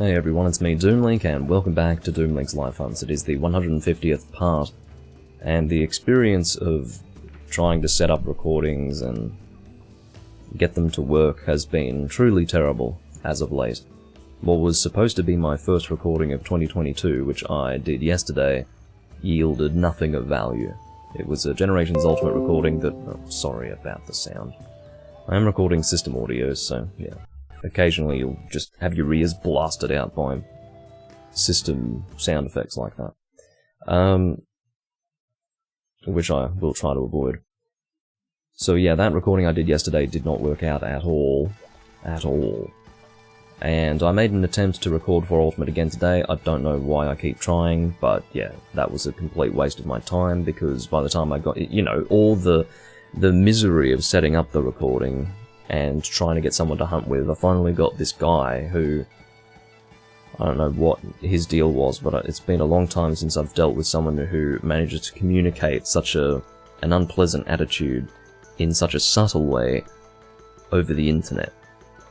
Hey everyone, it's me, Doomlink, and welcome back to Doomlink's Live Hunts. It is the 150th part, and the experience of trying to set up recordings and get them to work has been truly terrible as of late. What was supposed to be my first recording of 2022, which I did yesterday, yielded nothing of value. It was a Generations Ultimate recording that... oh, sorry about the sound. I am recording system audio, so yeah. Occasionally you'll just have your ears blasted out by system sound effects like that. Which I will try to avoid. So yeah, that recording I did yesterday did not work out at all. At all. And I made an attempt to record for Ultimate again today. I don't know why I keep trying, but yeah, that was a complete waste of my time, because by the time I got, you know, all the misery of setting up the recording and trying to get someone to hunt with, I finally got this guy who, I don't know what his deal was, but it's been a long time since I've dealt with someone who manages to communicate such an unpleasant attitude in such a subtle way over the internet.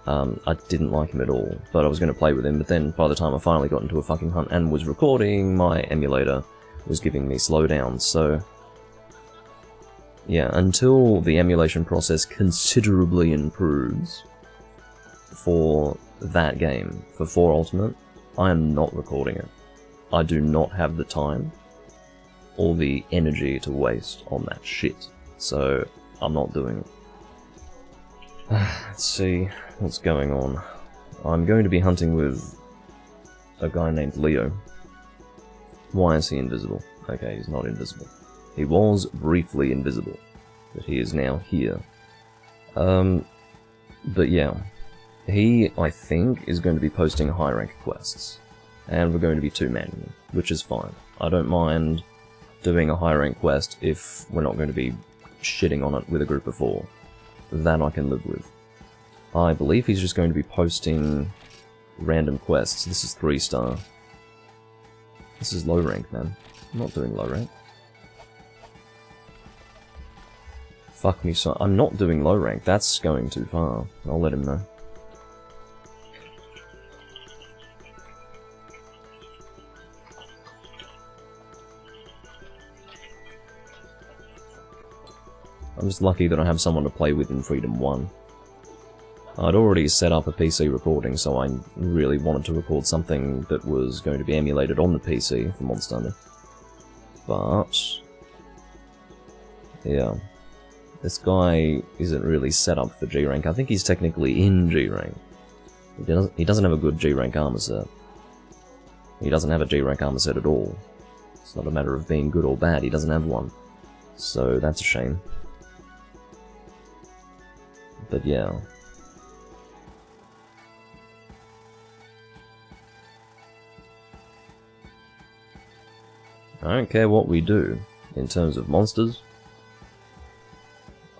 I didn't like him at all, but I was going to play with him, but then by the time I finally got into a fucking hunt and was recording, my emulator was giving me slowdowns, so... yeah, until the emulation process considerably improves for that game, for 4 Ultimate, I am not recording it. I do not have the time or the energy to waste on that shit, so I'm not doing it. Let's see what's going on. I'm going to be hunting with a guy named Leo. Why is he invisible? Okay, he's not invisible. He was briefly invisible, but he is now here. But yeah, he, I think, is going to be posting high rank quests, and we're going to be 2-manning, which is fine. I don't mind doing a high rank quest if we're not going to be shitting on it with a group of 4. That I can live with. I believe he's just going to be posting random quests. This is 3-star. This is low rank, man. I'm not doing low rank. Fuck me, so I'm not doing low rank. That's going too far. I'll let him know. I'm just lucky that I have someone to play with in Freedom 1. I'd already set up a PC recording, so I really wanted to record something that was going to be emulated on the PC for Monster Hunter. But... yeah. This guy isn't really set up for G rank. I think he's technically in G rank. He doesn't have a good G rank armor set. He doesn't have a G rank armor set at all. It's not a matter of being good or bad, he doesn't have one. So that's a shame. But yeah. I don't care what we do in terms of monsters.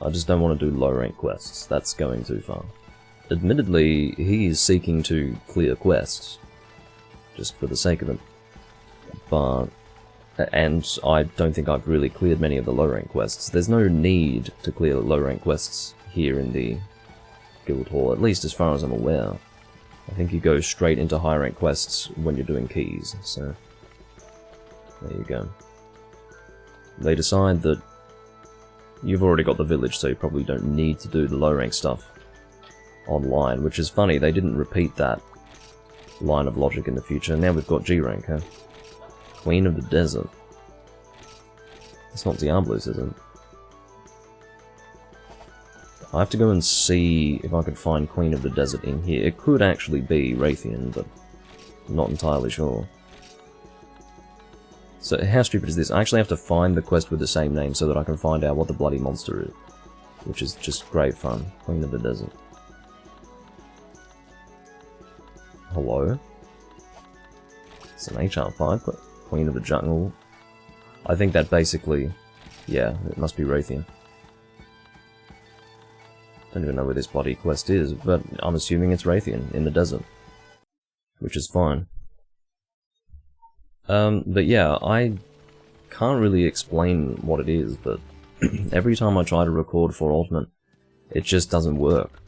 I just don't want to do low rank quests. That's going too far. Admittedly, he is seeking to clear quests, just for the sake of it. But... and I don't think I've really cleared many of the low rank quests. There's no need to clear low rank quests here in the Guild Hall, at least as far as I'm aware. I think you go straight into high rank quests when you're doing keys, so... there you go. They decide that you've already got the village, so you probably don't need to do the low rank stuff online, which is funny, they didn't repeat that line of logic in the future. Now we've got G rank, huh? Queen of the Desert. It's not Diablos, is it? I have to go and see if I could find Queen of the Desert in here. It could actually be Raytheon, but I'm not entirely sure. So how stupid is this? I actually have to find the quest with the same name so that I can find out what the bloody monster is. Which is just great fun. Queen of the Desert. Hello? It's an HR5, but Queen of the Jungle. I think that basically... yeah, it must be Raytheon. Don't even know where this bloody quest is, but I'm assuming it's Raytheon in the desert. Which is fine. But yeah, I can't really explain what it is, but every time I try to record for Ultimate, it just doesn't work.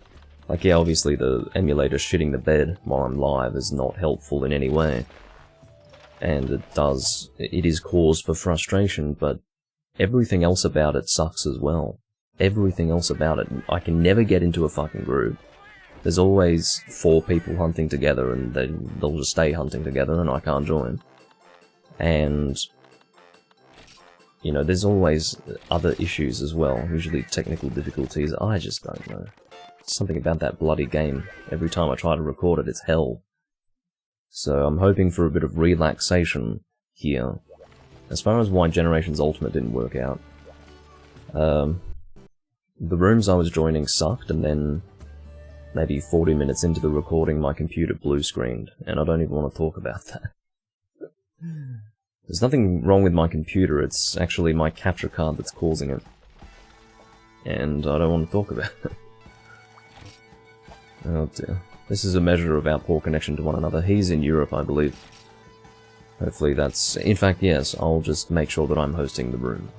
Like, yeah, obviously the emulator shitting the bed while I'm live is not helpful in any way. And it is cause for frustration, but everything else about it sucks as well. Everything else about it. I can never get into a fucking group. There's always 4 people hunting together, and they'll just stay hunting together, and I can't join. And, you know, there's always other issues as well, usually technical difficulties. I just don't know. Something about that bloody game. Every time I try to record it, it's hell. So I'm hoping for a bit of relaxation here. As far as why Generations Ultimate didn't work out, the rooms I was joining sucked, and then maybe 40 minutes into the recording my computer blue-screened, and I don't even want to talk about that. There's nothing wrong with my computer, it's actually my capture card that's causing it. And I don't want to talk about it. Oh dear. This is a measure of our poor connection to one another. He's in Europe, I believe. Hopefully that's... In fact, yes, I'll just make sure that I'm hosting the room.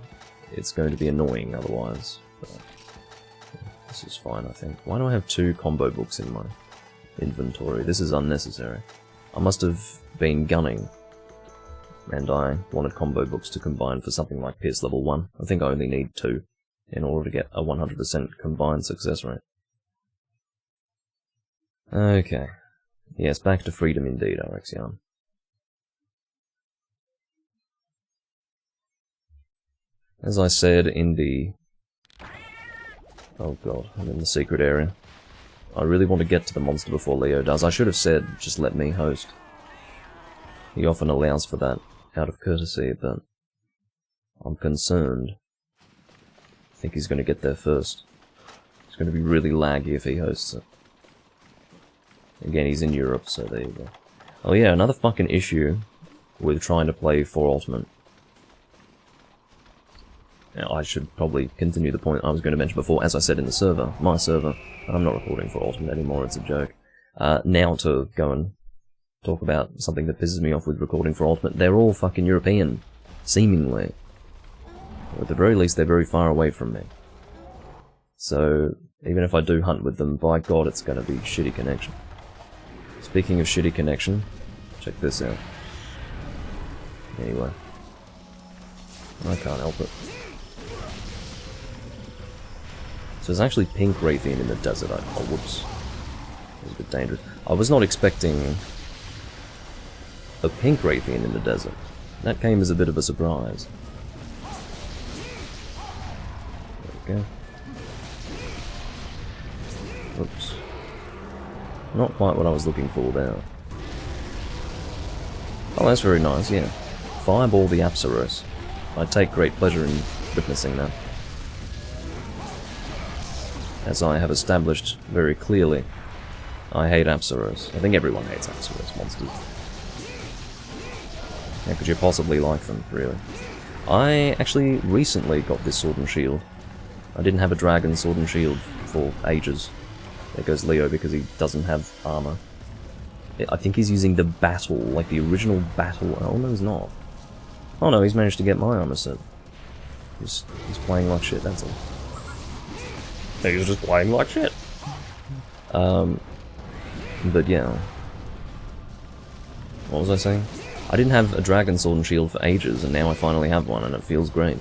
It's going to be annoying otherwise. But this is fine, I think. Why do I have 2 combo books in my inventory? This is unnecessary. I must have been gunning, and I wanted combo books to combine for something like Pierce level 1. I think I only need 2 in order to get a 100% combined success rate. Okay. Yes, back to freedom indeed, Arexion. As I said in the... Oh god, I'm in the secret area. I really want to get to the monster before Leo does. I should have said, just let me host. He often allows for that, out of courtesy, but... I'm concerned. I think he's going to get there first. It's going to be really laggy if he hosts it. Again, he's in Europe, so there you go. Oh yeah, another fucking issue with trying to play 4 Ultimate. Now, I should probably continue the point I was going to mention before. As I said in the server, my server, I'm not recording 4 Ultimate anymore, it's a joke. Now to go and talk about something that pisses me off with recording 4 Ultimate. They're all fucking European, seemingly. Or at the very least, they're very far away from me. So, even if I do hunt with them, by god, it's going to be shitty connection. Speaking of shitty connection, check this out. Anyway. I can't help it. So there's actually pink Raytheon in the desert. Oh, whoops. That was a bit dangerous. I was not expecting a pink Raytheon in the desert. That came as a bit of a surprise. There we go. Oops. Not quite what I was looking for there. Oh, that's very nice, yeah. Fireball the Apsaros. I take great pleasure in witnessing that. As I have established very clearly, I hate Apsaros. I think everyone hates Apsaros monsters. How could you possibly like them, really? I actually recently got this sword and shield. I didn't have a dragon sword and shield for ages. There goes Leo because he doesn't have armor. I think he's using the battle, like the original battle. Oh no, he's not. Oh no, he's managed to get my armor set. He's playing like shit, that's all. He's just playing like shit. But yeah. What was I saying? I didn't have a dragon sword and shield for ages, and now I finally have one, and it feels great.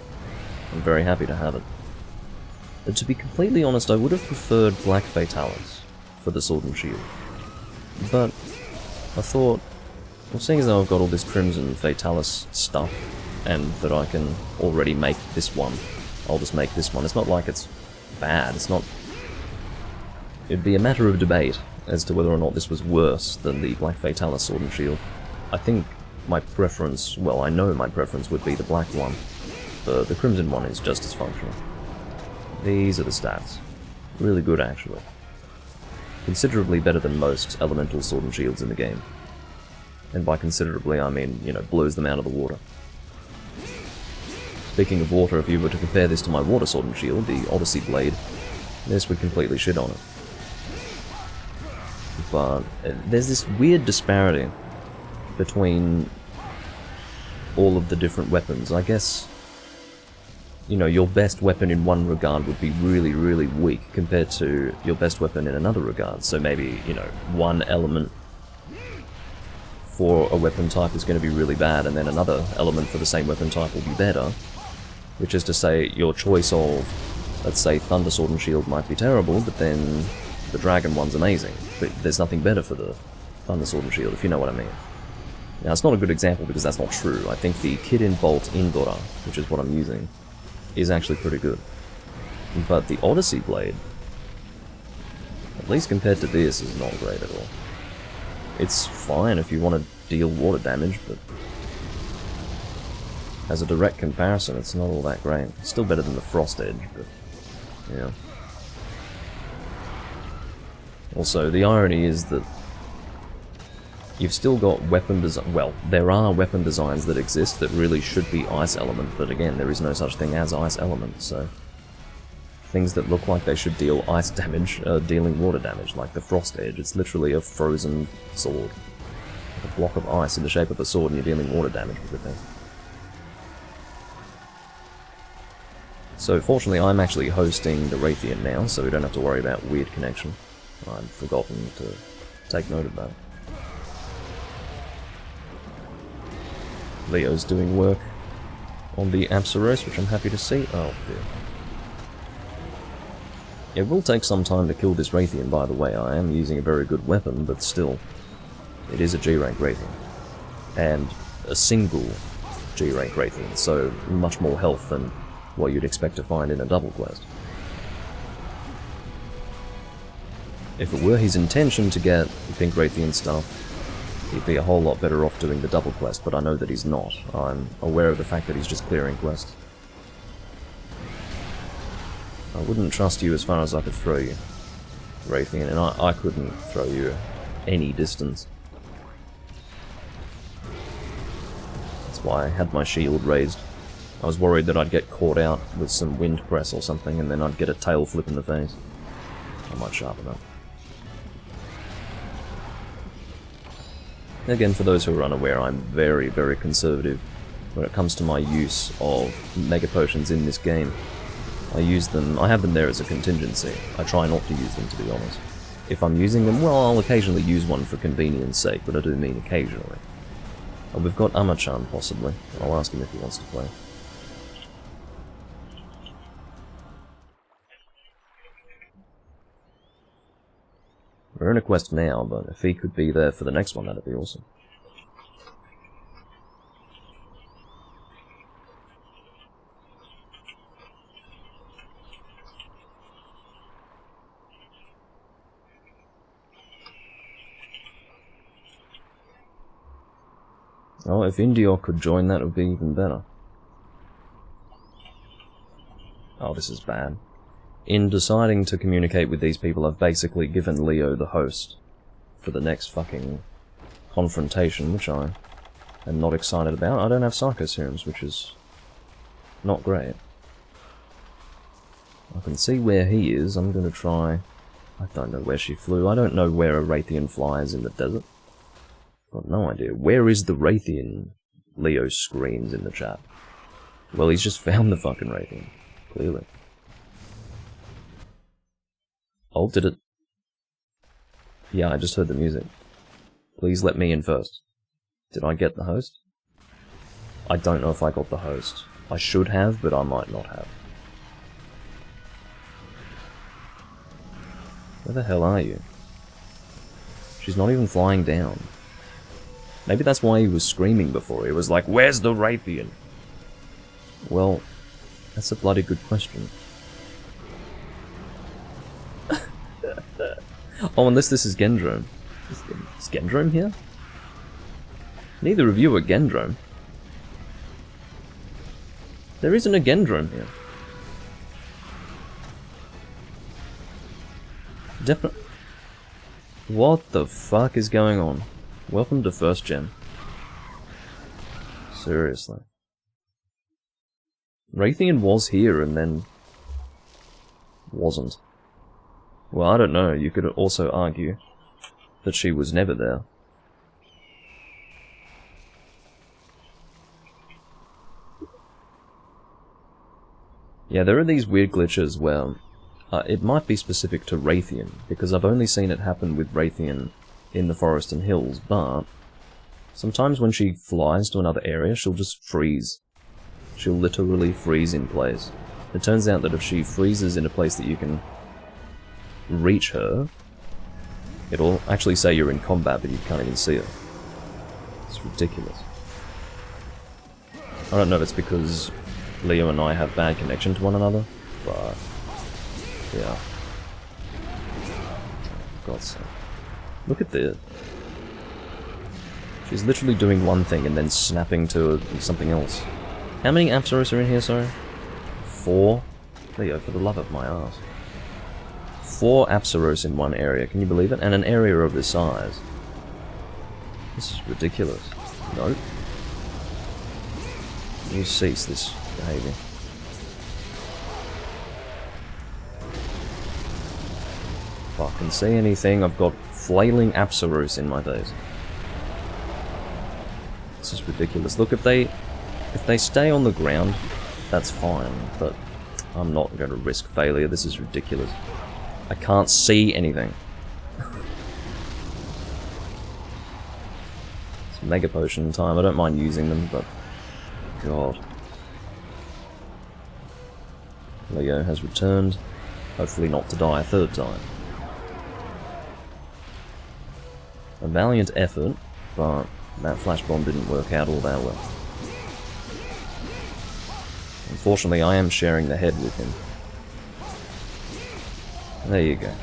I'm very happy to have it. But to be completely honest, I would have preferred Black Fatalis for the sword and shield. But I thought, well, seeing as though I've got all this Crimson Fatalis stuff, and that I can already make this one, I'll just make this one. It's not like it's bad, it's not... It'd be a matter of debate as to whether or not this was worse than the Black Fatalis sword and shield. I think my preference, well, I know my preference would be the black one, but the Crimson one is just as functional. These are the stats. Really good, actually. Considerably better than most elemental sword and shields in the game. And by considerably, I mean, you know, blows them out of the water. Speaking of water, if you were to compare this to my water sword and shield, the Odyssey Blade, this would completely shit on it. But there's this weird disparity between all of the different weapons. I guess you know, your best weapon in one regard would be really, really weak compared to your best weapon in another regard. So maybe, you know, one element for a weapon type is going to be really bad, and then another element for the same weapon type will be better. Which is to say, your choice of, let's say, Thunder Sword and Shield might be terrible, but then the Dragon one's amazing. But there's nothing better for the Thunder Sword and Shield, if you know what I mean. Now, it's not a good example because that's not true. I think the Kirin Bolt Indora, which is what I'm using, is actually pretty good. But the Odyssey Blade, at least compared to this, is not great at all. It's fine if you want to deal water damage, but as a direct comparison, it's not all that great. It's still better than the Frost Edge, but yeah. Also, the irony is that you've still got weapon design. Well, there are weapon designs that exist that really should be Ice Element, but again, there is no such thing as Ice Element, so things that look like they should deal ice damage are dealing water damage, like the Frost Edge. It's literally a frozen sword. A block of ice in the shape of a sword, and you're dealing water damage with the thing. So fortunately, I'm actually hosting the Raytheon now, so we don't have to worry about weird connection. I'd forgotten to take note of that. Leo's doing work on the Apsaros, which I'm happy to see. Oh dear. It will take some time to kill this Raytheon, by the way. I am using a very good weapon, but still, it is a G-rank Raytheon. And a single G-rank Raytheon, so much more health than what you'd expect to find in a double quest. If it were his intention to get the Pink Raytheon stuff, he'd be a whole lot better off doing the double quest, but I know that he's not. I'm aware of the fact that he's just clearing quests. I wouldn't trust you as far as I could throw you, Raytheon, and I couldn't throw you any distance. That's why I had my shield raised. I was worried that I'd get caught out with some wind press or something, and then I'd get a tail flip in the face. I might sharpen up. Again, for those who are unaware, I'm very, very conservative when it comes to my use of Mega Potions in this game. I have them there as a contingency. I try not to use them, to be honest. If I'm using them, well, I'll occasionally use one for convenience sake, but I do mean occasionally. Oh, we've got Amachan, possibly. I'll ask him if he wants to play. We're in a quest now, but if he could be there for the next one, that'd be awesome. Oh, if Indior could join, that would be even better. Oh, this is bad. In deciding to communicate with these people, I've basically given Leo the host for the next fucking confrontation, which I am not excited about. I don't have Psycho Serums, which is not great. I can see where he is. I'm gonna try... I don't know where she flew. I don't know where a Raytheon flies in the desert. I've got no idea. Where is the Raytheon? Leo screams in the chat. Well, he's just found the fucking Raytheon. Clearly. Oh, did it? Yeah, I just heard the music. Please let me in first. Did I get the host? I don't know if I got the host. I should have, but I might not have. Where the hell are you? She's not even flying down. Maybe that's why he was screaming before. He was like, "Where's the Raytheon?" Well, that's a bloody good question. Oh, unless this is Gendrome. Is Gendrome here? Neither of you are Gendrome. There isn't a Gendrome here. Definitely. What the fuck is going on? Welcome to first gen. Seriously. Raytheon was here and then wasn't. Well, I don't know. You could also argue that she was never there. Yeah, there are these weird glitches where it might be specific to Raytheon, because I've only seen it happen with Raytheon in the Forest and Hills, but sometimes when she flies to another area, she'll just freeze. She'll literally freeze in place. It turns out that if she freezes in a place that you can reach her, it'll actually say you're in combat, but you can't even see her. It's ridiculous. I don't know if it's because Leo and I have bad connection to one another, but yeah. For God's sake. Look at this. She's literally doing one thing and then snapping to something else. How many Apsaros are in here, sorry? 4? Leo, for the love of my ass. 4 Apsaros in one area, can you believe it? And an area of this size. This is ridiculous. Nope. You cease this behavior. If I can see anything, I've got flailing Apsaros in my face. This is ridiculous. Look, if they stay on the ground, that's fine, but I'm not going to risk failure. This is ridiculous. I can't see anything. It's Mega Potion time. I don't mind using them, but God. Leo has returned, hopefully not to die a third time. A valiant effort, but that flash bomb didn't work out all that well. Unfortunately, I am sharing the head with him. There you go.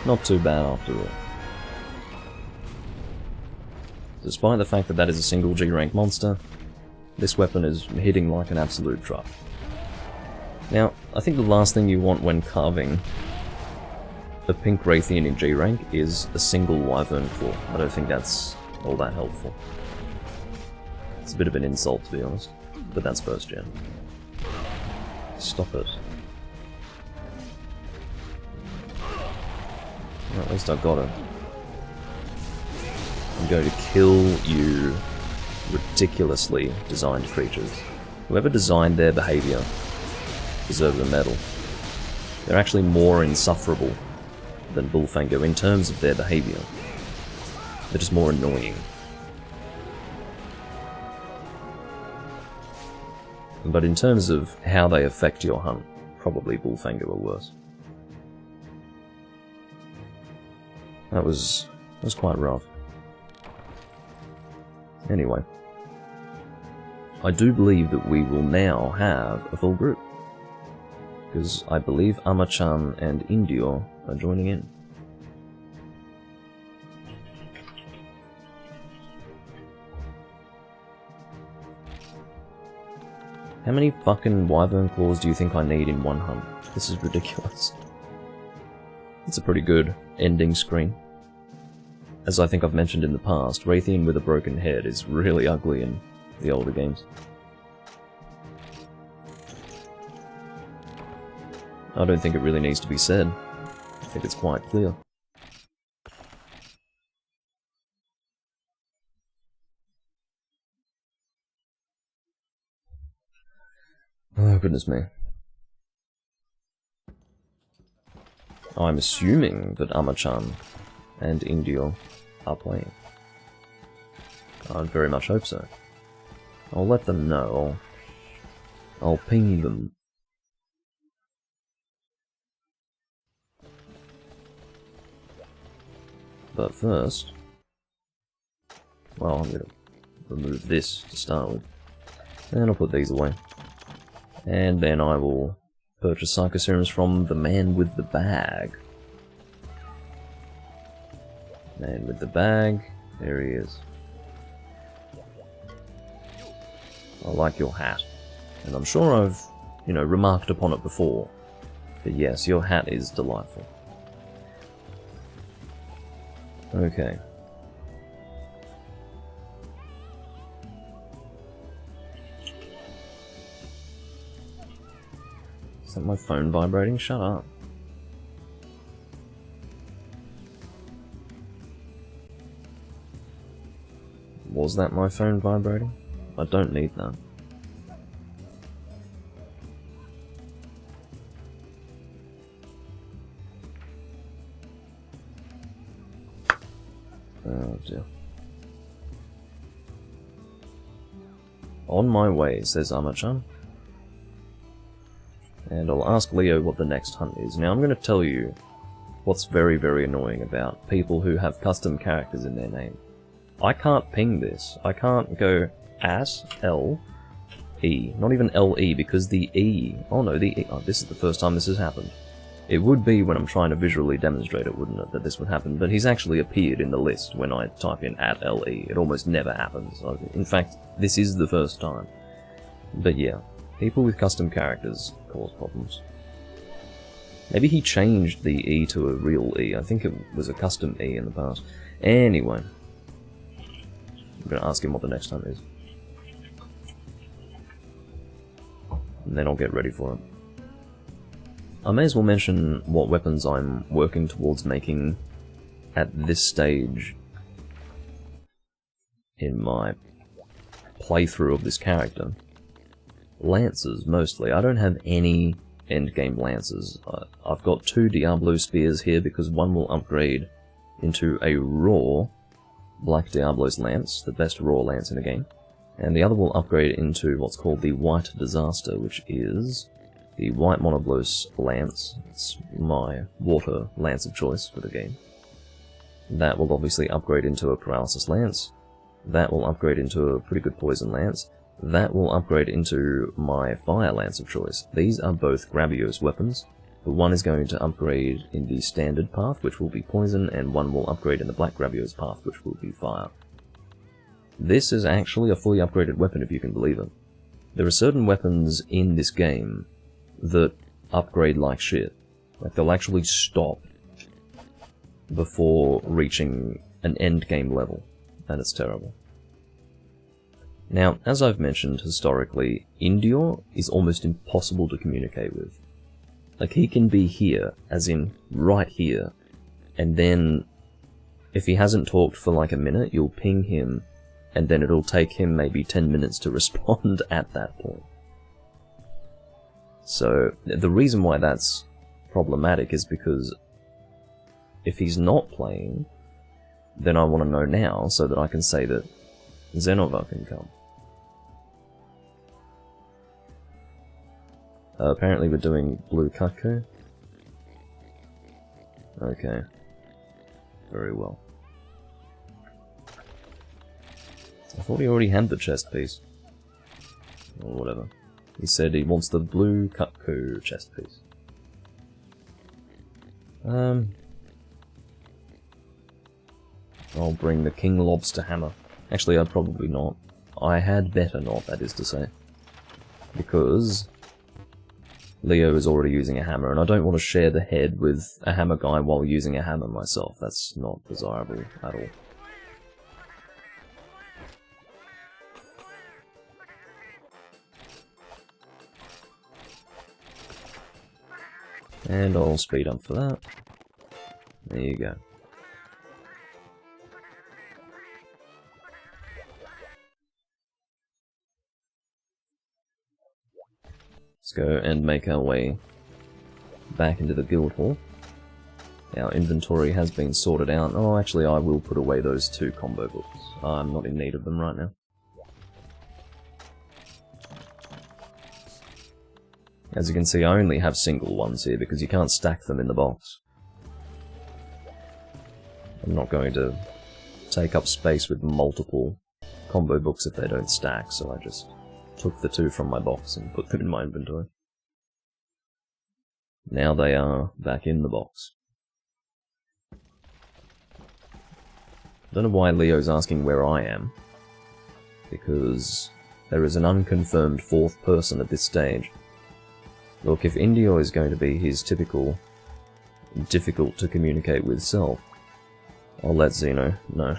Not too bad after all. Despite the fact that that is a single G rank monster, this weapon is hitting like an absolute truck. Now, I think the last thing you want when carving a pink Raytheon in G rank is a single Wyvern Claw. I don't think that's all that helpful. It's a bit of an insult, to be honest, but that's first gen. Stop it. Well, at least I got it. I'm going to kill you ridiculously designed creatures. Whoever designed their behavior deserves a medal. They're actually more insufferable than Bullfango in terms of their behavior. They're just more annoying. But in terms of how they affect your hunt, probably Bullfango are worse. That was quite rough. Anyway, I do believe that we will now have a full group, because I believe Amachan and Indio are joining in. How many fucking Wyvern Claws do you think I need in one hunt? This is ridiculous. It's a pretty good ending screen. As I think I've mentioned in the past, Raytheon with a broken head is really ugly in the older games. I don't think it really needs to be said. I think it's quite clear. Oh, goodness me. I'm assuming that Amachan and Indio are playing. I'd very much hope so. I'll let them know. I'll ping them. But first... well, I'm going to remove this to start with. And I'll put these away. And then I will purchase Psychoserums from the man with the bag. Man with the bag, there he is. I like your hat. And I'm sure I've, remarked upon it before. But yes, your hat is delightful. Okay. Is that my phone vibrating? Shut up. Was that my phone vibrating? I don't need that. Oh dear. On my way, says Amachan. And I'll ask Leo what the next hunt is. Now I'm going to tell you what's very, very annoying about people who have custom characters in their name. I can't ping this. I can't go @LE. Not even LE, because the E... Oh no, the E... Oh, this is the first time this has happened. It would be when I'm trying to visually demonstrate it, wouldn't it, that this would happen, but he's actually appeared in the list when I type in @LE. It almost never happens. In fact, this is the first time. But yeah, people with custom characters cause problems. Maybe he changed the E to a real E. I think it was a custom E in the past. Anyway, I'm going to ask him what the next hunt is. And then I'll get ready for it. I may as well mention what weapons I'm working towards making at this stage in my playthrough of this character. Lancers, mostly. I don't have any endgame lancers. I've got 2 Diablo spears here because one will upgrade into a raw Black Diablo's lance, the best raw lance in the game, and the other will upgrade into what's called the White Disaster, which is the White Monoblos lance. It's my water lance of choice for the game. That will obviously upgrade into a Paralysis lance. That will upgrade into a pretty good poison lance. That will upgrade into my fire lance of choice. These are both Gravios weapons. The one is going to upgrade in the standard path, which will be poison, and one will upgrade in the Black Gravios path, which will be fire. This is actually a fully upgraded weapon, if you can believe it. There are certain weapons in this game that upgrade like shit. Like, they'll actually stop before reaching an endgame level, and it's terrible. Now, as I've mentioned, historically, Indior is almost impossible to communicate with. Like, he can be here, as in right here, and then if he hasn't talked for like a minute, you'll ping him, and then it'll take him maybe 10 minutes to respond at that point. So, the reason why that's problematic is because if he's not playing, then I want to know now so that I can say that Zenova can come. Apparently we're doing Blue Kutku. Okay. Very well. I thought he already had the chest piece. Or whatever. He said he wants the Blue Kutku chest piece. I'll bring the King Lobster Hammer. Actually, I'd probably not. I had better not, that is to say. Because Leo is already using a hammer, and I don't want to share the head with a hammer guy while using a hammer myself. That's not desirable at all. And I'll speed up for that. There you go. Let's go and make our way back into the guild hall. Our inventory has been sorted out. Oh, actually, I will put away those 2 combo books. I'm not in need of them right now. As you can see, I only have single ones here because you can't stack them in the box. I'm not going to take up space with multiple combo books if they don't stack, so I just took the 2 from my box and put them in my inventory. Now they are back in the box. I don't know why Leo's asking where I am, because there is an unconfirmed 4th person at this stage. Look, if Indio is going to be his typical difficult to communicate with self, I'll let Xeno know.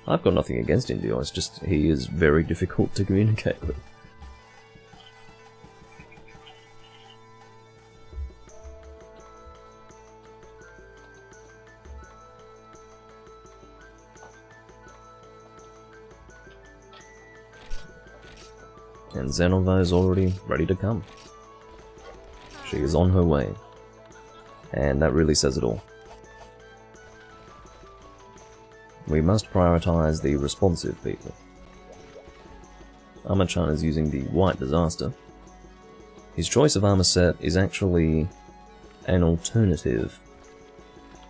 I've got nothing against Indio, it's just he is very difficult to communicate with. And Zenova is already ready to come. She is on her way. And that really says it all. We must prioritize the responsive people. Armor-chan is using the White Disaster. His choice of armor set is actually an alternative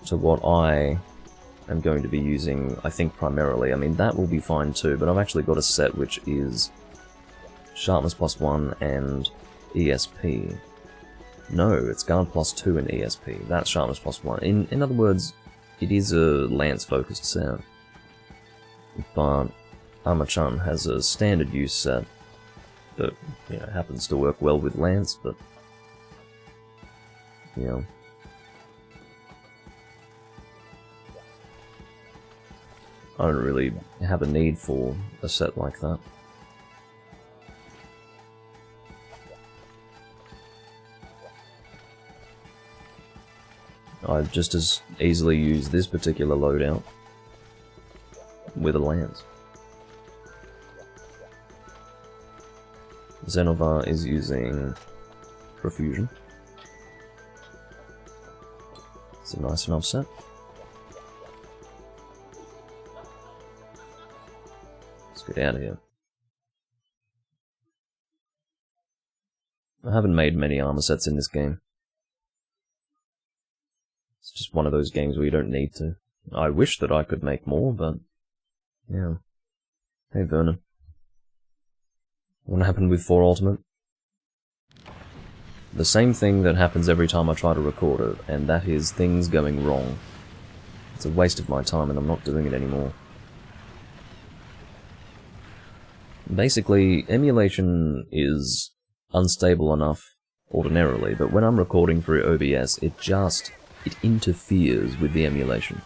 to what I am going to be using, I think, primarily. I mean, that will be fine too, but I've actually got a set which is Sharpness +1 and ESP. No, it's Guard +2 and ESP. That's Sharpness +1. In other words, it is a Lance-focused set. But Armor-chan has a standard use set that, you know, happens to work well with Lance, but, you know. I don't really have a need for a set like that. I'd just as easily use this particular loadout with a Lance. Xenovar is using Profusion. It's a nice enough set. Let's get out of here. I haven't made many armor sets in this game. It's just one of those games where you don't need to. I wish that I could make more, but yeah. Hey Vernon. What happened with 4 Ultimate? The same thing that happens every time I try to record it, and that is things going wrong. It's a waste of my time and I'm not doing it anymore. Basically, emulation is unstable enough ordinarily, but when I'm recording through OBS, it interferes with the emulation.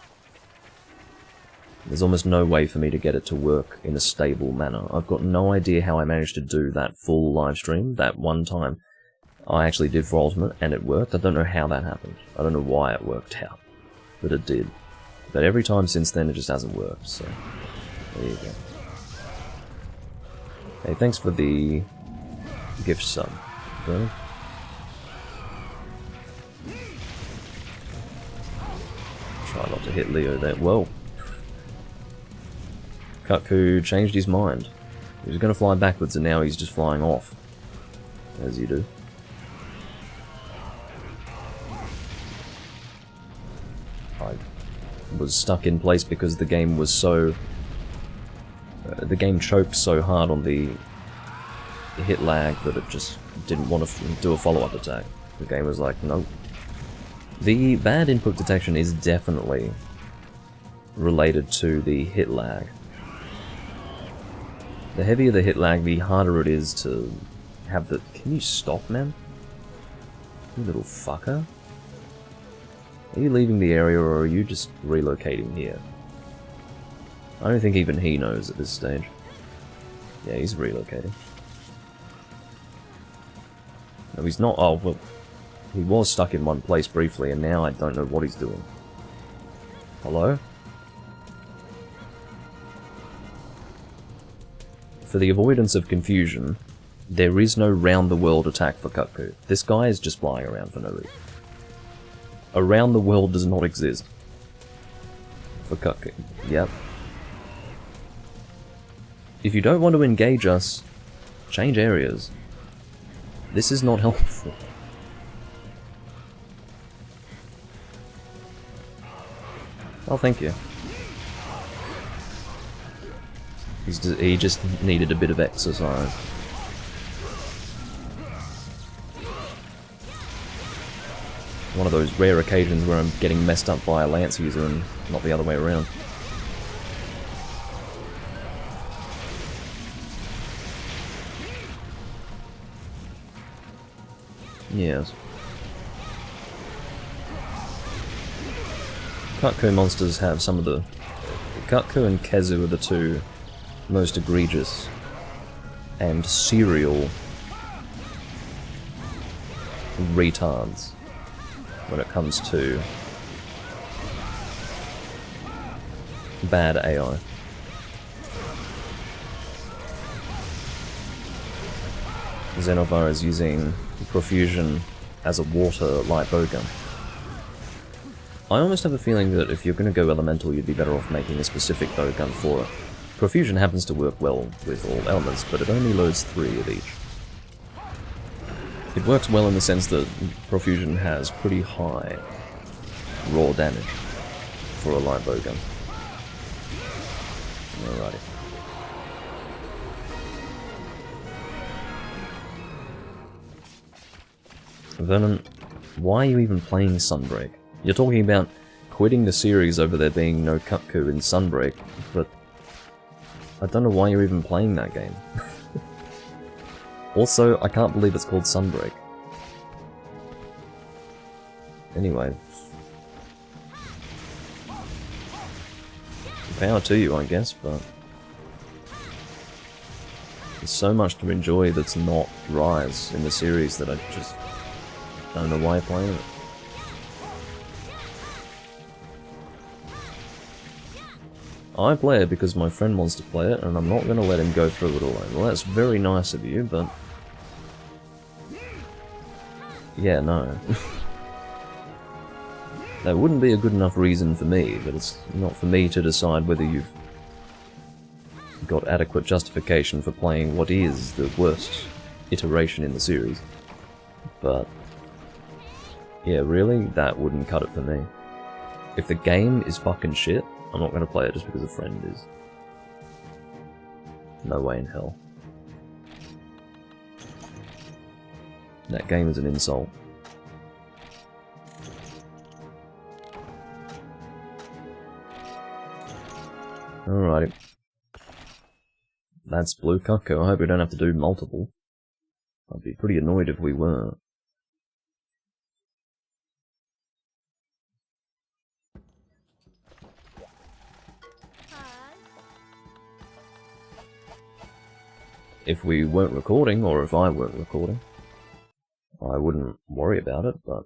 There's almost no way for me to get it to work in a stable manner. I've got no idea how I managed to do that full live stream that one time. I actually did for Ultimate and it worked. I don't know how that happened. I don't know why it worked out, but it did. But every time since then it just hasn't worked, so there you go. Hey, thanks for the gift sub, bro. Try not to hit Leo there. Whoa. Kutku changed his mind. He was going to fly backwards and now he's just flying off. As you do. I was stuck in place because the game was so... the game choked so hard on the hit lag that it just didn't want to do a follow-up attack. The game was like, nope. The bad input detection is definitely related to the hit lag. The heavier the hit lag, the harder it is to have the... Can you stop, man? You little fucker. Are you leaving the area or are you just relocating here? I don't think even he knows at this stage. Yeah, he's relocating. No, he's not... Oh, well... He was stuck in one place briefly, and now I don't know what he's doing. Hello? For the avoidance of confusion, there is no round-the-world attack for Kutku. This guy is just flying around for no reason. Around the world does not exist. For Kutku. Yep. If you don't want to engage us, change areas. This is not helpful. Oh, thank you. He just needed a bit of exercise. One of those rare occasions where I'm getting messed up by a Lance user and not the other way around. Yes. Kutku monsters have some of the... Kutku and Kezu are the two most egregious and serial retards when it comes to bad AI. Xenovar is using Profusion as a water light bowgun. I almost have a feeling that if you're going to go elemental, you'd be better off making a specific bowgun for it. Profusion happens to work well with all elements, but it only loads 3 of each. It works well in the sense that Profusion has pretty high raw damage for a light bowgun. Alrighty. Vernon, why are you even playing Sunbreak? You're talking about quitting the series over there being no Cutco in Sunbreak, but I don't know why you're even playing that game. Also, I can't believe it's called Sunbreak. Anyway. Power to you, I guess, but there's so much to enjoy that's not Rise in the series that I just don't know why you're playing it. I play it because my friend wants to play it, and I'm not going to let him go through it alone. Well, that's very nice of you, but... yeah, no. That wouldn't be a good enough reason for me, but it's not for me to decide whether you've got adequate justification for playing what is the worst iteration in the series. But... yeah, really? That wouldn't cut it for me. If the game is fucking shit, I'm not going to play it just because a friend is. No way in hell. That game is an insult. Alrighty. That's Blue Cutco. I hope we don't have to do multiple. I'd be pretty annoyed if we were. If we weren't recording, or if I weren't recording, I wouldn't worry about it, but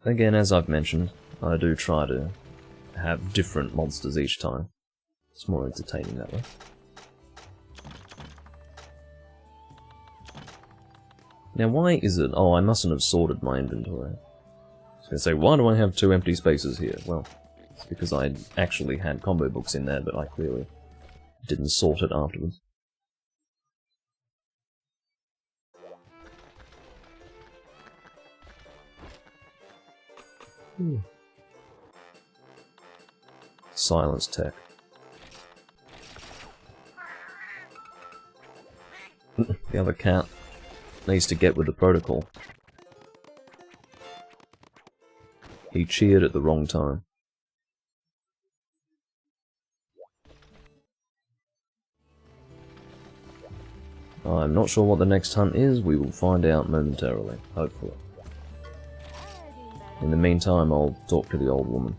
again, as I've mentioned, I do try to have different monsters each time. It's more entertaining that way. Now why is it... oh, I mustn't have sorted my inventory. I was going to say, why do I have 2 empty spaces here? Well, it's because I actually had combo books in there, but I clearly didn't sort it afterwards. Silence tech. The other cat needs to get with the protocol. He cheered at the wrong time. I'm not sure what the next hunt is, we will find out momentarily, hopefully. In the meantime, I'll talk to the old woman.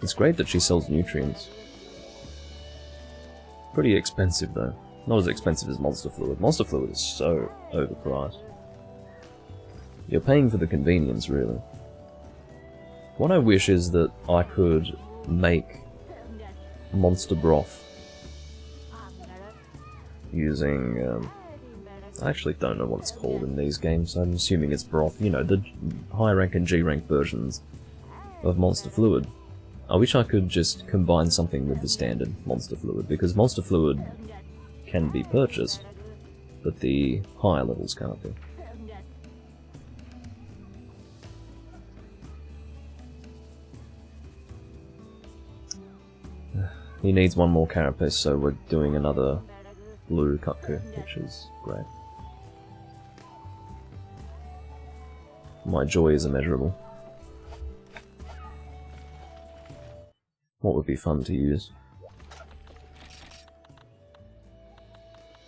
It's great that she sells nutrients. Pretty expensive though. Not as expensive as Monster Fluid. Monster Fluid is so overpriced. You're paying for the convenience, really. What I wish is that I could make monster broth using, I actually don't know what it's called in these games, I'm assuming it's broth, you know, the high rank and G rank versions of Monster Fluid. I wish I could just combine something with the standard Monster Fluid, because Monster Fluid can be purchased, but the higher levels can't be. He needs one more carapace, so we're doing another blue Cutco, which is great. My joy is immeasurable. What would be fun to use?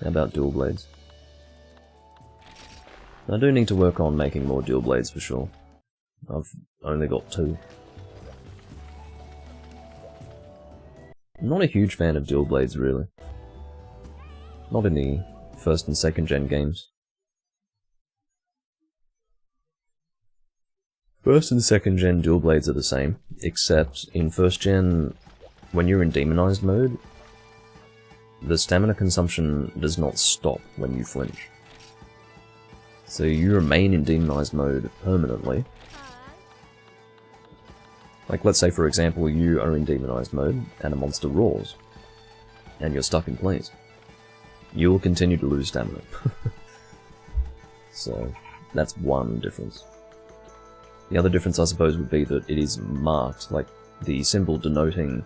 How about dual blades? I do need to work on making more dual blades for sure. I've only got 2. I'm not a huge fan of dual blades, really. Not in the 1st and 2nd gen games. 1st and 2nd gen dual blades are the same, except in 1st gen, when you're in demonized mode, the stamina consumption does not stop when you flinch. So you remain in demonized mode permanently. Like, let's say for example you are in demonized mode and a monster roars, and you're stuck in place. You will continue to lose stamina. So, that's one difference. The other difference I suppose would be that it is marked, like the symbol denoting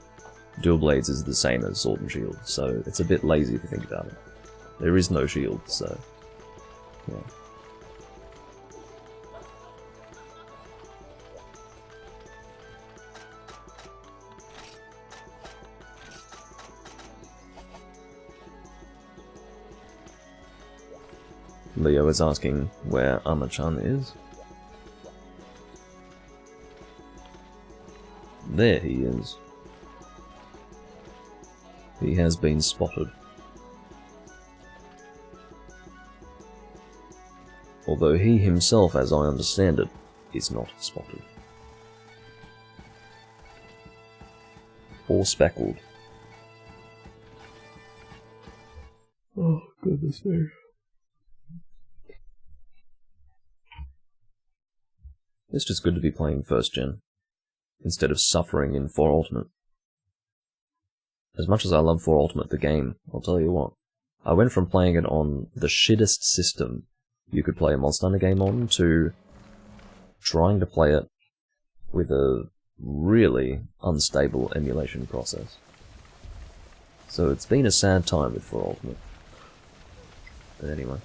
dual blades is the same as sword and shield, so it's a bit lazy if you think about it. There is no shield, so yeah. Leo is asking where Ama-chan is. There he is. He has been spotted. Although he himself, as I understand it, is not spotted. Or speckled. Oh, goodness me. It's just good to be playing first gen, instead of suffering in 4 Ultimate. As much as I love 4 Ultimate the game, I'll tell you what, I went from playing it on the shittest system you could play a Monster Hunter game on, to trying to play it with a really unstable emulation process. So it's been a sad time with 4 Ultimate. But anyway,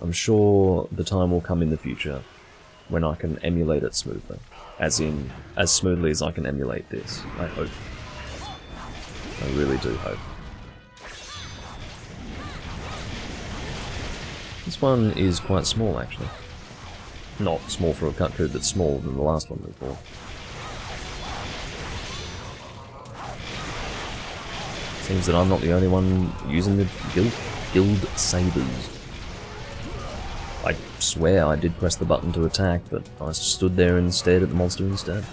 I'm sure the time will come in the future when I can emulate it smoothly. As in, as smoothly as I can emulate this, I hope. I really do hope. This one is quite small, actually. Not small for a Cutku, but smaller than the last one we fought. Seems that I'm not the only one using the guild sabers. I swear I did press the button to attack, but I stood there and stared at the monster instead.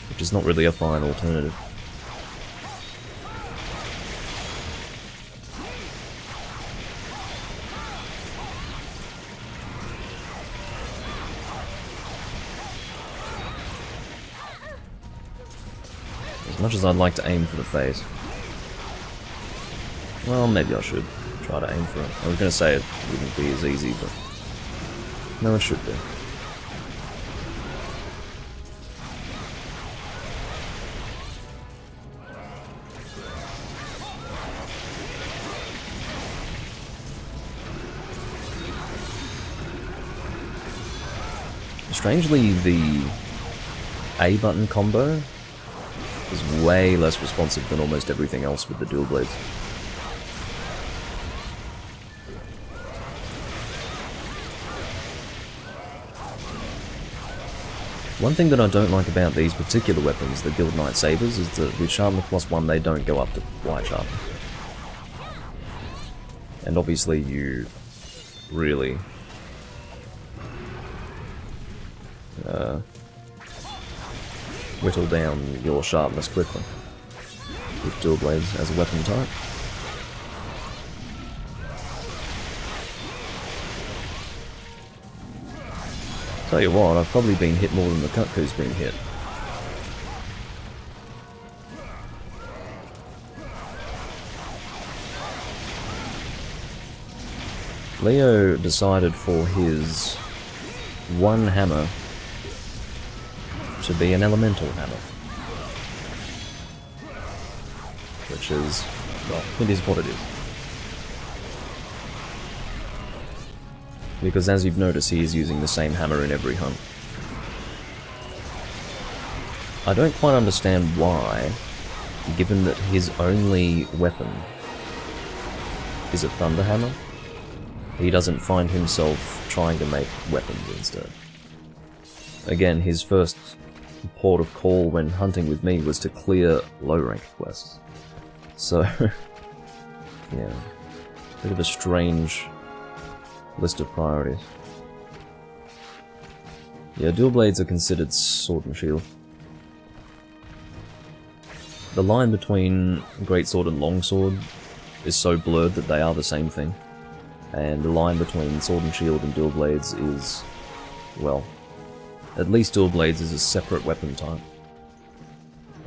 Which is not really a fine alternative. As much as I'd like to aim for the face. Well, maybe I should try to aim for it. I was going to say it wouldn't be as easy, but no, it should be. Strangely, the A button combo is way less responsive than almost everything else with the dual blades. One thing that I don't like about these particular weapons, the Guild Knight Sabers, is that with Sharpness +1 they don't go up to light sharpness. And obviously you really whittle down your sharpness quickly with dual blades as a weapon type. Tell you what, I've probably been hit more than the Cutku's been hit. Leo decided for his one hammer to be an elemental hammer. Which is, well, it is what it is. Because as you've noticed, he is using the same hammer in every hunt. I don't quite understand why, given that his only weapon is a thunder hammer, he doesn't find himself trying to make weapons instead. Again, his first port of call when hunting with me was to clear low-rank quests. So, yeah, bit of a strange list of priorities. Yeah, dual blades are considered sword and shield. The line between Greatsword and Longsword is so blurred that they are the same thing. And the line between Sword and Shield and Dual Blades is, well, at least Dual Blades is a separate weapon type.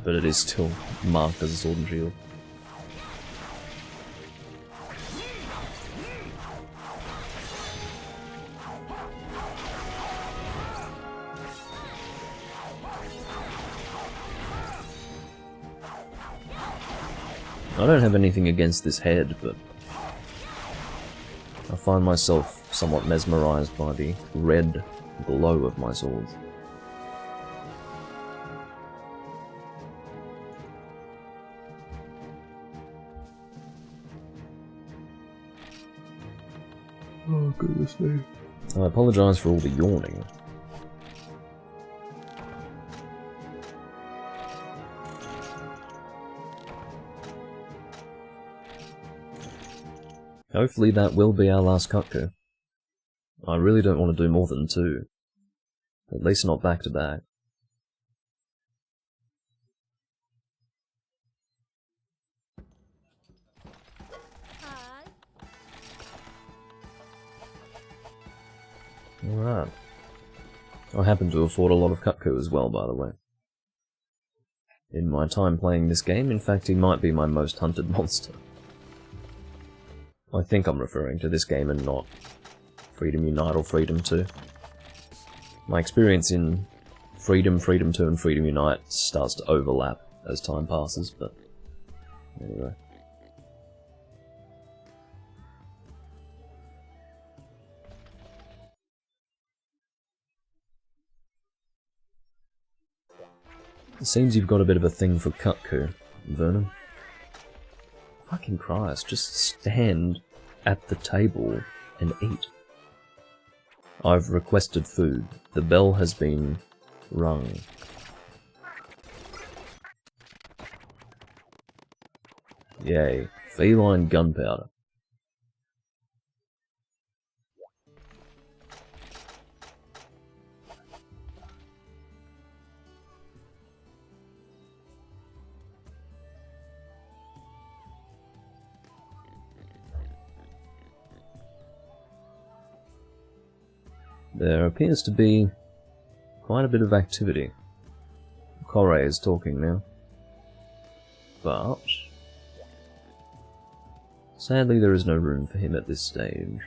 But it is still marked as a Sword and Shield. I don't have anything against this head, but I find myself somewhat mesmerized by the red glow of my swords. Oh, goodness me. I apologize for all the yawning. Hopefully that will be our last Cutco. I really don't want to do more than 2. At least not back to back. Alright. I happen to have fought a lot of Cutco as well, by the way. In my time playing this game, in fact, he might be my most hunted monster. I think I'm referring to this game and not Freedom Unite or Freedom 2. My experience in Freedom, Freedom 2 and Freedom Unite starts to overlap as time passes, but anyway. It seems you've got a bit of a thing for Cutco, Vernon. Fucking Christ, just stand at the table and eat. I've requested food. The bell has been rung. Yay. Feline gunpowder. There appears to be quite a bit of activity. Corey is talking now. But sadly there is no room for him at this stage.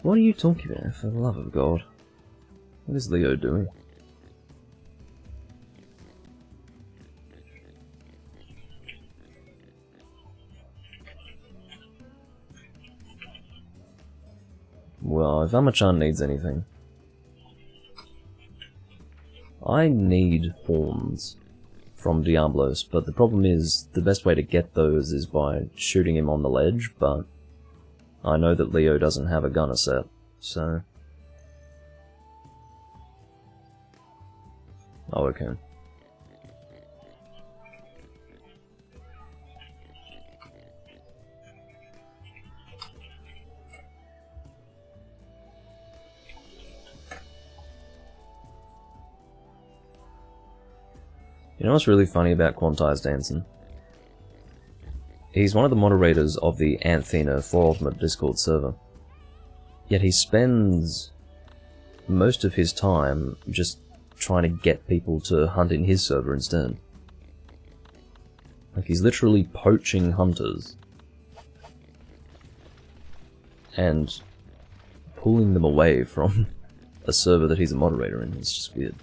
What are you talking about, for the love of God? What is Leo doing? Well, if Amachan needs anything... I need horns from Diablos, but the problem is, the best way to get those is by shooting him on the ledge, but I know that Leo doesn't have a gunner set, so... Oh, okay. You know what's really funny about Quantized Danson? He's one of the moderators of the Anthena 4 Ultimate Discord server. Yet he spends most of his time just trying to get people to hunt in his server instead. Like, he's literally poaching hunters and pulling them away from a server that he's a moderator in. It's just weird.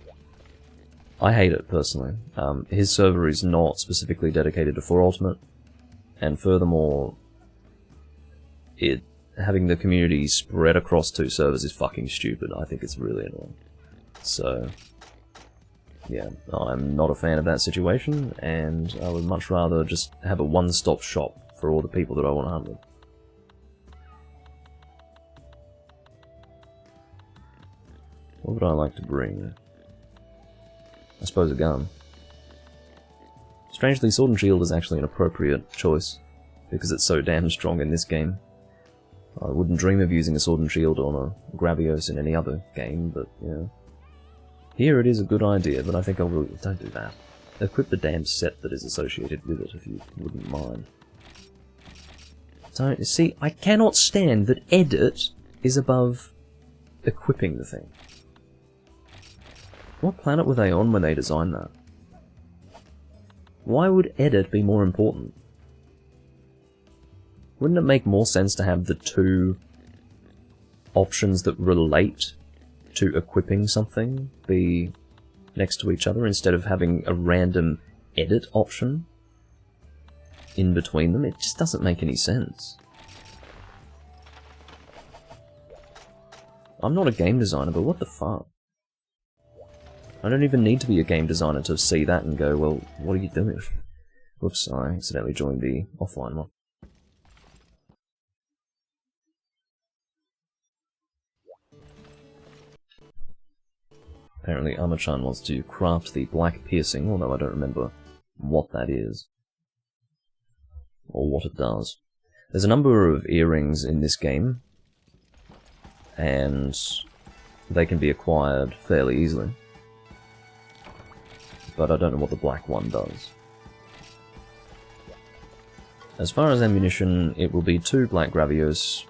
I hate it, personally. His server is not specifically dedicated to 4 Ultimate, and furthermore, having the community spread across 2 servers is fucking stupid. I think it's really annoying. So, yeah, I'm not a fan of that situation, and I would much rather just have a one-stop shop for all the people that I want to hunt with. What would I like to bring? I suppose a gun. Strangely, Sword and Shield is actually an appropriate choice, because it's so damn strong in this game. I wouldn't dream of using a Sword and Shield on a Gravios in any other game, but, yeah. Here it is a good idea, but I think I'll really... Don't do that. Equip the damn set that is associated with it, if you wouldn't mind. Don't... See, I cannot stand that edit is above equipping the thing. What planet were they on when they designed that? Why would edit be more important? Wouldn't it make more sense to have the two options that relate to equipping something be next to each other instead of having a random edit option in between them? It just doesn't make any sense. I'm not a game designer, but what the fuck? I don't even need to be a game designer to see that and go, well, what are you doing? Whoops, I accidentally joined the offline one. Apparently Amachan wants to craft the black piercing, although I don't remember what that is. Or what it does. There's a number of earrings in this game, and they can be acquired fairly easily. But I don't know what the black one does. As far as ammunition, it will be 2 black Gravios.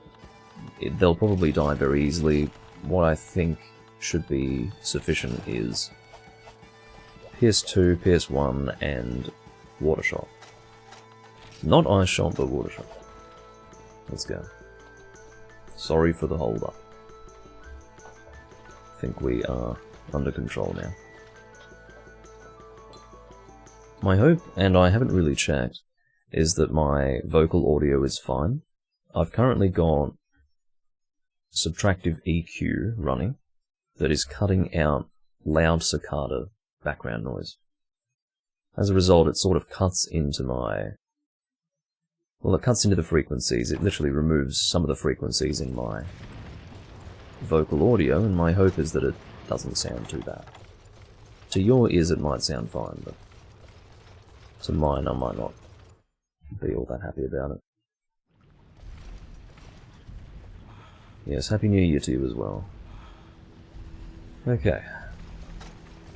They'll probably die very easily. What I think should be sufficient is Pierce 2, Pierce 1, and Water Shot. Not Ice Shot, but Water Shot. Let's go. Sorry for the hold up. I think we are under control now. My hope, and I haven't really checked, is that my vocal audio is fine. I've currently got subtractive EQ running that is cutting out loud cicada background noise. As a result, it sort of cuts into my... Well, it cuts into the frequencies. It literally removes some of the frequencies in my vocal audio, and my hope is that it doesn't sound too bad. To your ears it might sound fine, but to mine I might not be all that happy about it. Yes, Happy New Year to you as well. Okay.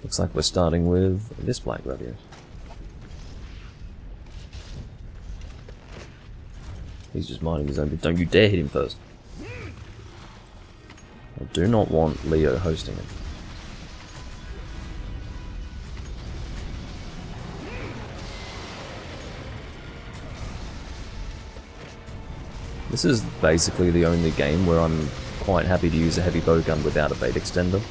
Looks like we're starting with this black Gravios. He's just minding his own business. Don't you dare hit him first. I do not want Leo hosting him. This is basically the only game where I'm quite happy to use a heavy bowgun without a bait extender.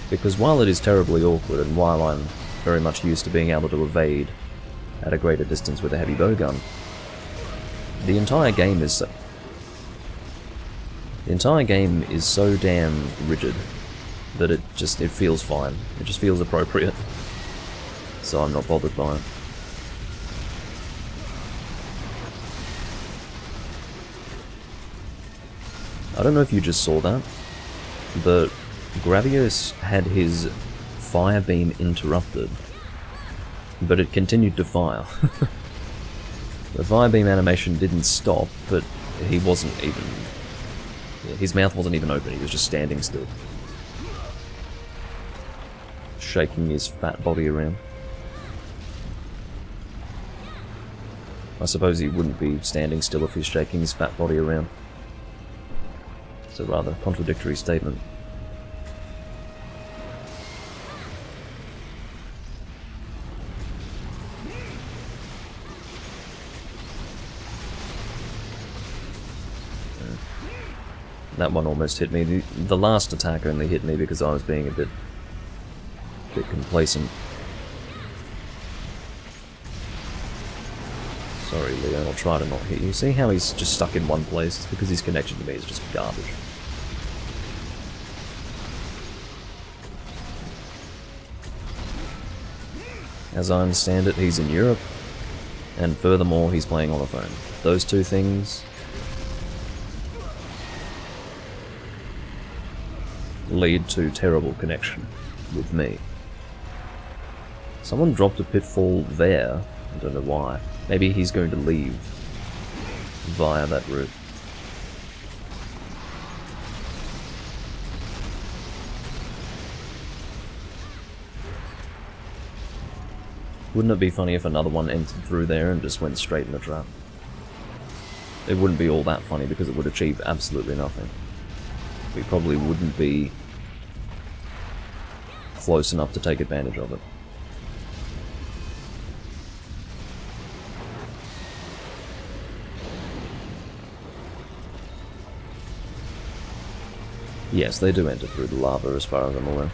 Because while it is terribly awkward, and while I'm very much used to being able to evade at a greater distance with a heavy bowgun, the entire game is so damn rigid that it feels fine. It just feels appropriate. So I'm not bothered by it. I don't know if you just saw that, but Gravios had his fire beam interrupted, but it continued to fire. The fire beam animation didn't stop, but he wasn't even... his mouth wasn't even open, he was just standing still. Shaking his fat body around. I suppose he wouldn't be standing still if he's shaking his fat body around. It's a rather contradictory statement. That one almost hit me. The last attack only hit me because I was being a bit complacent. Sorry, Leo, I'll try to not hit you. See how he's just stuck in one place? It's because his connection to me is just garbage. As I understand it, he's in Europe, and furthermore, he's playing on a phone. Those two things lead to terrible connection with me. Someone dropped a pitfall there. I don't know why. Maybe he's going to leave via that route. Wouldn't it be funny if another one entered through there and just went straight in the trap? It wouldn't be all that funny because it would achieve absolutely nothing. We probably wouldn't be close enough to take advantage of it. Yes, they do enter through the lava as far as I'm aware.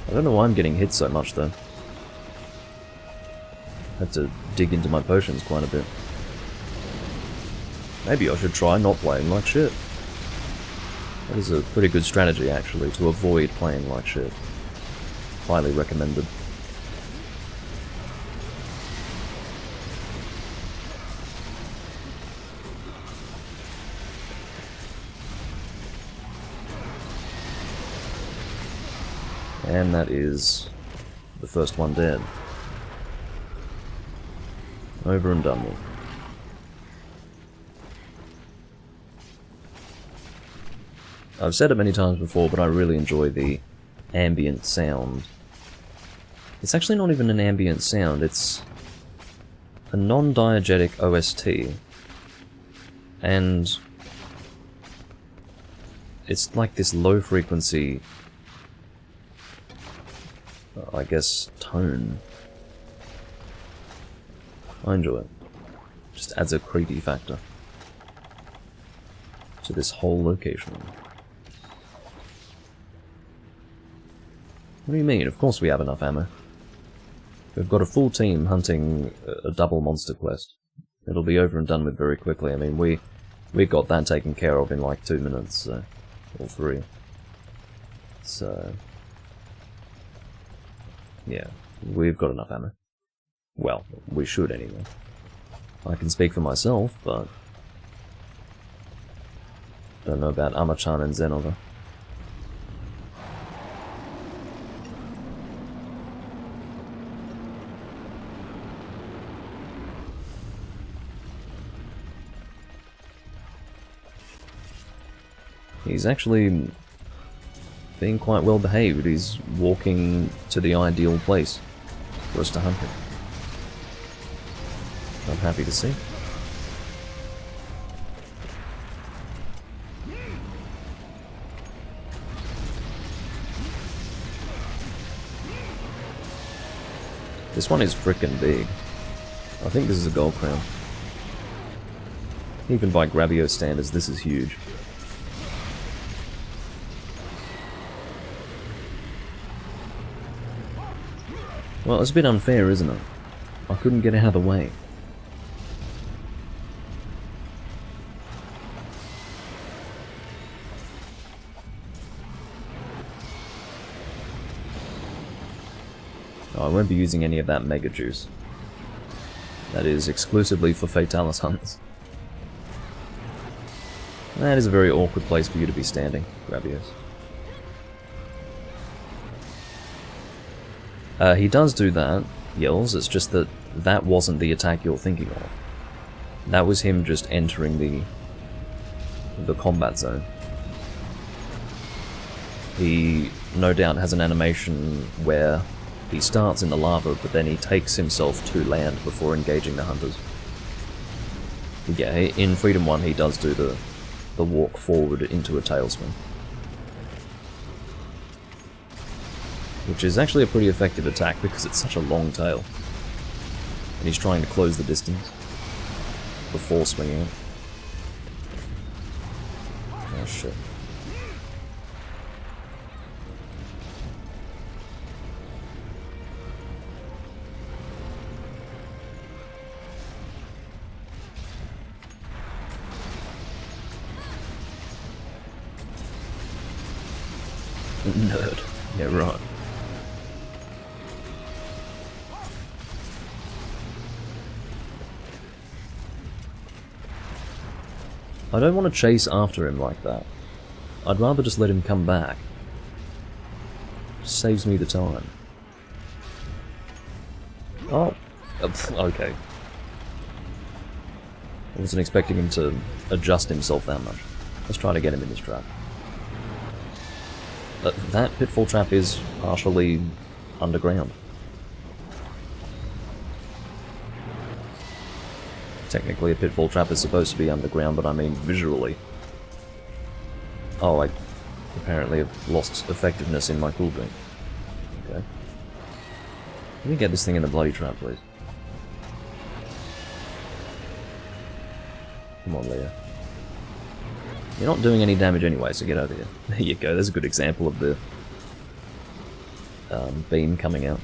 I don't know why I'm getting hit so much though. Had to dig into my potions quite a bit. Maybe I should try not playing like shit. That is a pretty good strategy actually, to avoid playing like shit. Highly recommended. And that is the first one dead. Over and done with. I've said it many times before, but I really enjoy the ambient sound. It's actually not even an ambient sound, it's a non-diegetic OST. And it's like this low frequency, I guess, tone. I enjoy it. Just adds a creepy factor to this whole location. What do you mean? Of course we have enough ammo. We've got a full team hunting a double monster quest. It'll be over and done with very quickly. I mean, we got that taken care of in like 2 minutes, so, or 3. So, yeah, we've got enough ammo. Well, we should anyway. I can speak for myself, but don't know about Amachan and Zenova. He's actually being quite well behaved. He's walking to the ideal place for us to hunt him. I'm happy to see. This one is frickin' big. I think this is a gold crown. Even by Grabio standards, this is huge. Well, it's a bit unfair, isn't it? I couldn't get out of the way. Oh, I won't be using any of that Mega Juice. That is exclusively for Fatalis hunts. That is a very awkward place for you to be standing, Grabios. He does do that, Yells, it's just that that wasn't the attack you're thinking of. That was him just entering the combat zone. He, no doubt, has an animation where he starts in the lava, but then he takes himself to land before engaging the hunters. Yeah, in Freedom 1 he does do the walk forward into a tailspin. Which is actually a pretty effective attack because it's such a long tail. And he's trying to close the distance before swinging it. Oh shit. Nerd. Yeah, right. I don't want to chase after him like that. I'd rather just let him come back. Saves me the time. Oh, okay. I wasn't expecting him to adjust himself that much. Let's try to get him in this trap. That pitfall trap is partially underground. Technically a pitfall trap is supposed to be underground, but I mean visually. Oh, I apparently have lost effectiveness in my cool drink. Okay. Let me get this thing in the bloody trap, please. Come on, Leo. You're not doing any damage anyway, so get over here. There you go, there's a good example of the beam coming out.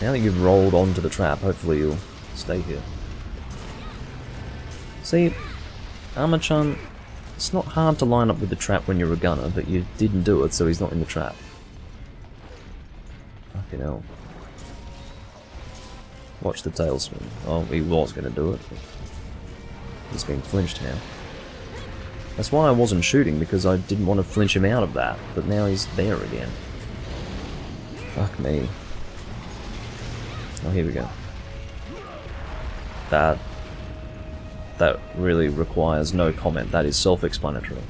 Now that you've rolled onto the trap, hopefully you'll stay here. See, Armachan, it's not hard to line up with the trap when you're a gunner, but you didn't do it, so he's not in the trap. Fucking hell. Watch the tail swing. Oh, he was going to do it, but he's been flinched now. That's why I wasn't shooting, because I didn't want to flinch him out of that, but now he's there again. Fuck me. Oh, here we go. That really requires no comment. That is self-explanatory.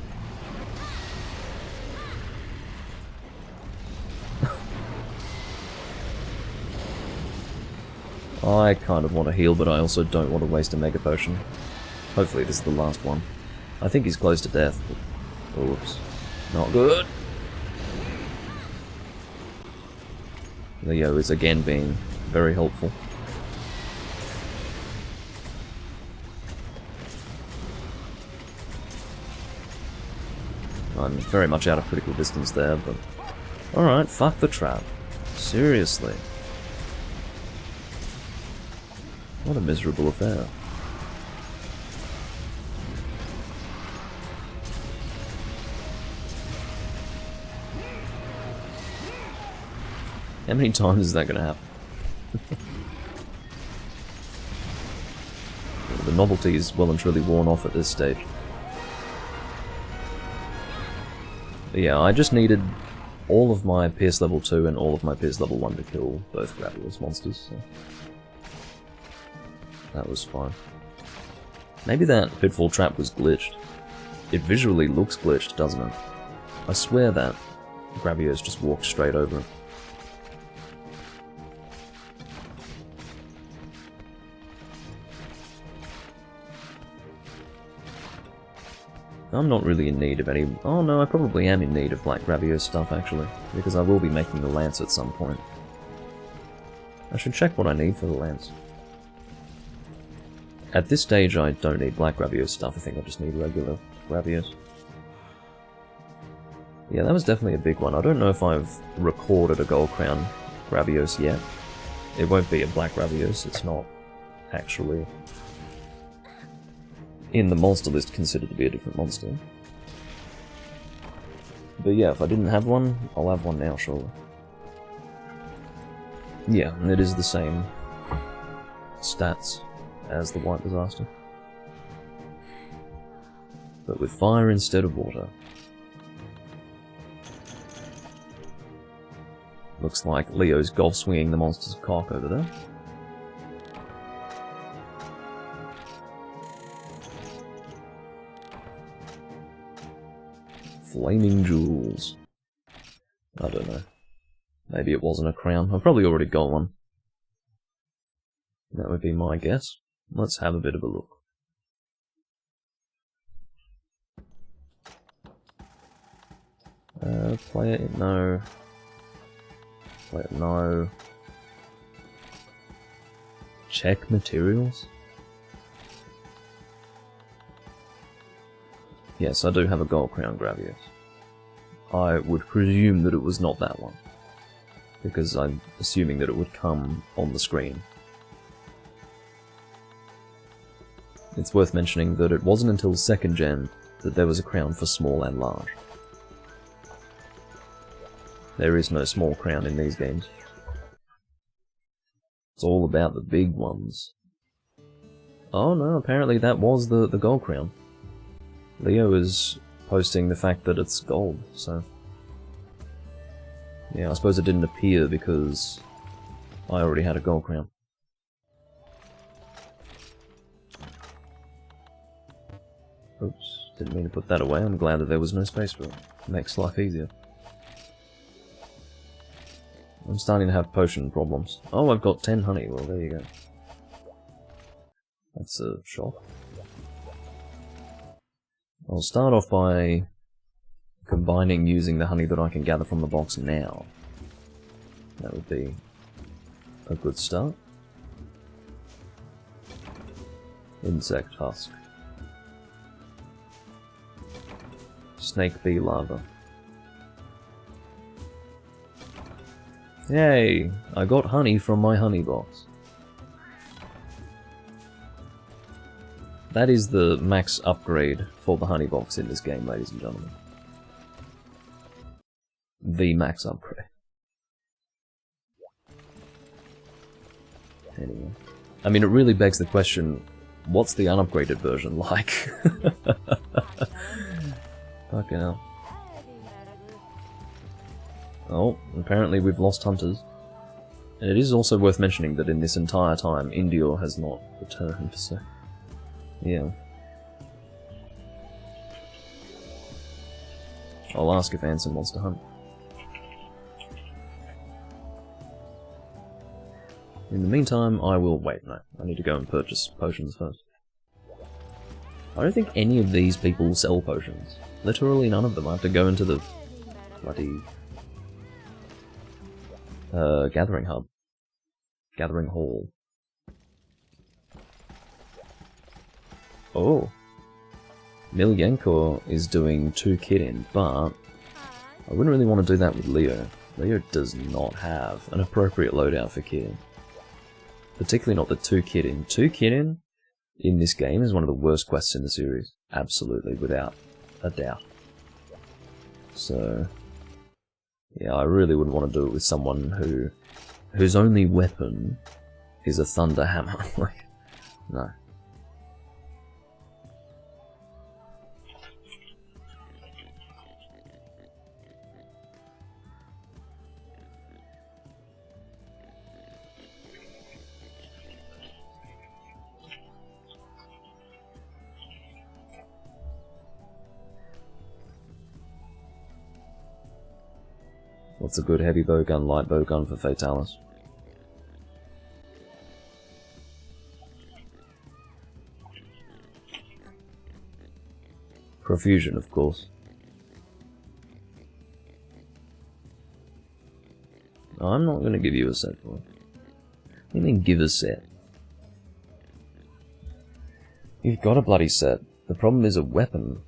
I kind of want to heal, but I also don't want to waste a Mega Potion. Hopefully this is the last one. I think he's close to death, but... oops. Not good! Leo is again being very helpful. I'm very much out of critical distance there, but... alright, fuck the trap. Seriously. What a miserable affair. How many times is that going to happen? The novelty is well and truly worn off at this stage. But yeah, I just needed all of my Pierce level 2 and all of my Pierce level 1 to kill both Grabulous monsters, so that was fine. Maybe that pitfall trap was glitched. It visually looks glitched, doesn't it? I swear that Gravios just walked straight over it. I'm not really in need of any... oh no, I probably am in need of Black Gravios stuff, actually, because I will be making the lance at some point. I should check what I need for the lance. At this stage, I don't need Black Gravios stuff, I think I just need regular Gravios. Yeah, that was definitely a big one. I don't know if I've recorded a Gold Crown Gravios yet. It won't be a Black Gravios, it's not actually in the monster list considered to be a different monster. But yeah, if I didn't have one, I'll have one now, surely. Yeah, it is the same stats as the White Disaster, but with fire instead of water. Looks like Leo's golf swinging the monster's cock over there. Flaming jewels. I don't know. Maybe it wasn't a crown. I've probably already got one. That would be my guess. Let's have a bit of a look. Play it, no. Play it, no. Check materials? Yes, I do have a Gold Crown Gravios. I would presume that it was not that one, because I'm assuming that it would come on the screen. It's worth mentioning that it wasn't until 2nd gen that there was a crown for small and large. There is no small crown in these games. It's all about the big ones. Oh no, apparently that was the gold crown. Leo is posting the fact that it's gold, so... Yeah, I suppose it didn't appear because I already had a gold crown. Oops, didn't mean to put that away. I'm glad that there was no space for it. Makes life easier. I'm starting to have potion problems. Oh, I've got 10 honey. Well, there you go. That's a shock. I'll start off by combining using the honey that I can gather from the box now. That would be a good start. Insect husk. Snake bee larva. Yay! I got honey from my honey box. That is the max upgrade for the honey box in this game, ladies and gentlemen. The max upgrade. Anyway. I mean, it really begs the question, what's the unupgraded version like? Fucking hell. Oh, apparently we've lost hunters. And it is also worth mentioning that in this entire time, Indio has not returned, so... Yeah. I'll ask if Anson wants to hunt. In the meantime, I will... Wait, no. I need to go and purchase potions first. I don't think any of these people sell potions. Literally none of them. I have to go into the... bloody... gathering hub. Gathering hall. Oh. Milyanko is doing 2 kit-in, but I wouldn't really want to do that with Leo. Leo does not have an appropriate loadout for kit-in. Particularly not the 2 kit-in. 2 kit-in in this game is one of the worst quests in the series. Absolutely, without a doubt. So... yeah, I really wouldn't want to do it with someone whose only weapon is a thunder hammer. Like, no. What's a good heavy bowgun, light bowgun for Fatalis? Profusion, of course. I'm not going to give you a set for it. What do you mean, give a set? You've got a bloody set. The problem is a weapon.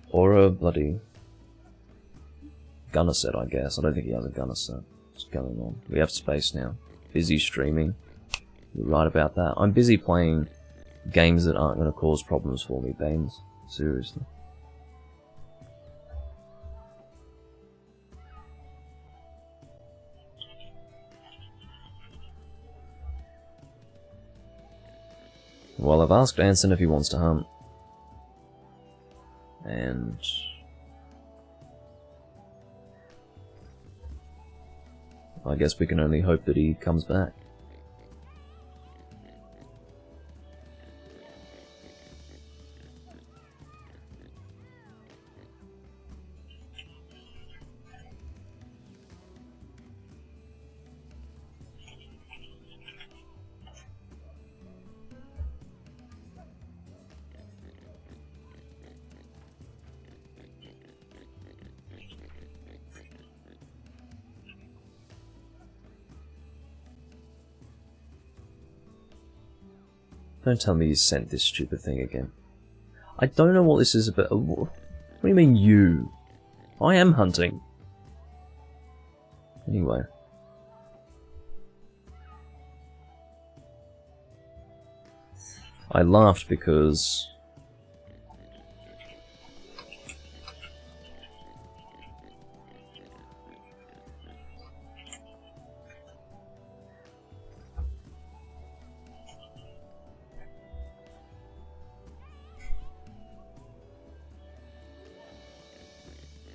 Or a bloody... gunner set, I guess. I don't think he has a gunner set. What's going on? We have space now. Busy streaming. You're right about that. I'm busy playing games that aren't going to cause problems for me, Baines. Seriously. Well, I've asked Anson if he wants to hunt. And... I guess we can only hope that he comes back. Don't tell me you sent this stupid thing again. I don't know what this is about. What do you mean you? I am hunting. Anyway. I laughed because...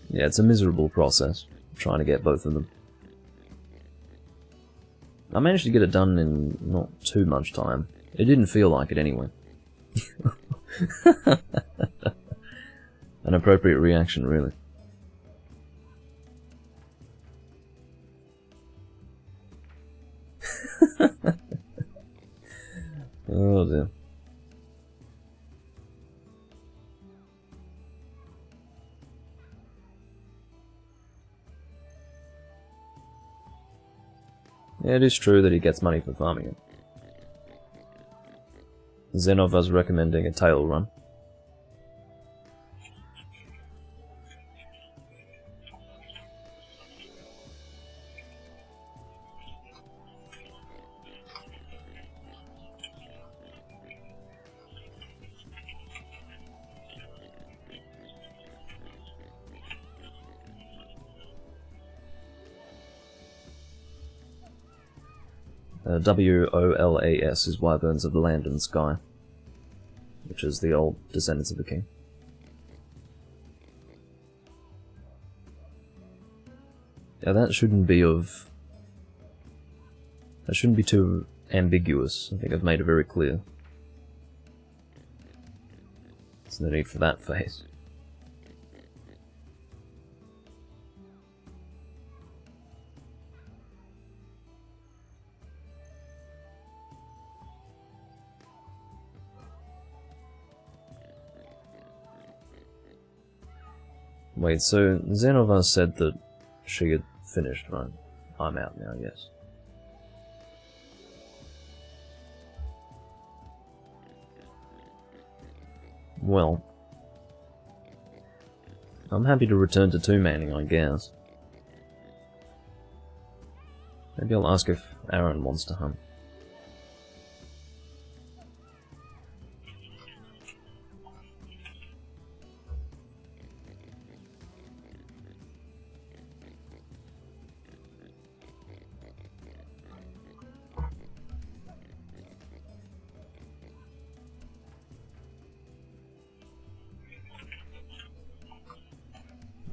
Yeah, it's a miserable process, trying to get both of them. I managed to get it done in not too much time. It didn't feel like it anyway. An appropriate reaction, really. Oh dear. Yeah, it is true that he gets money for farming it. Xenova's recommending a tail run. WOLAS is Wyverns of the Land and Sky, which is the old Descendants of the King. Yeah, that shouldn't be too ambiguous. I think I've made it very clear. There's no need for that face. Wait, so Zenova said that she had finished, right? I'm out now, yes. Well, I'm happy to return to two-manning, I guess. Maybe I'll ask if Aaron wants to hunt.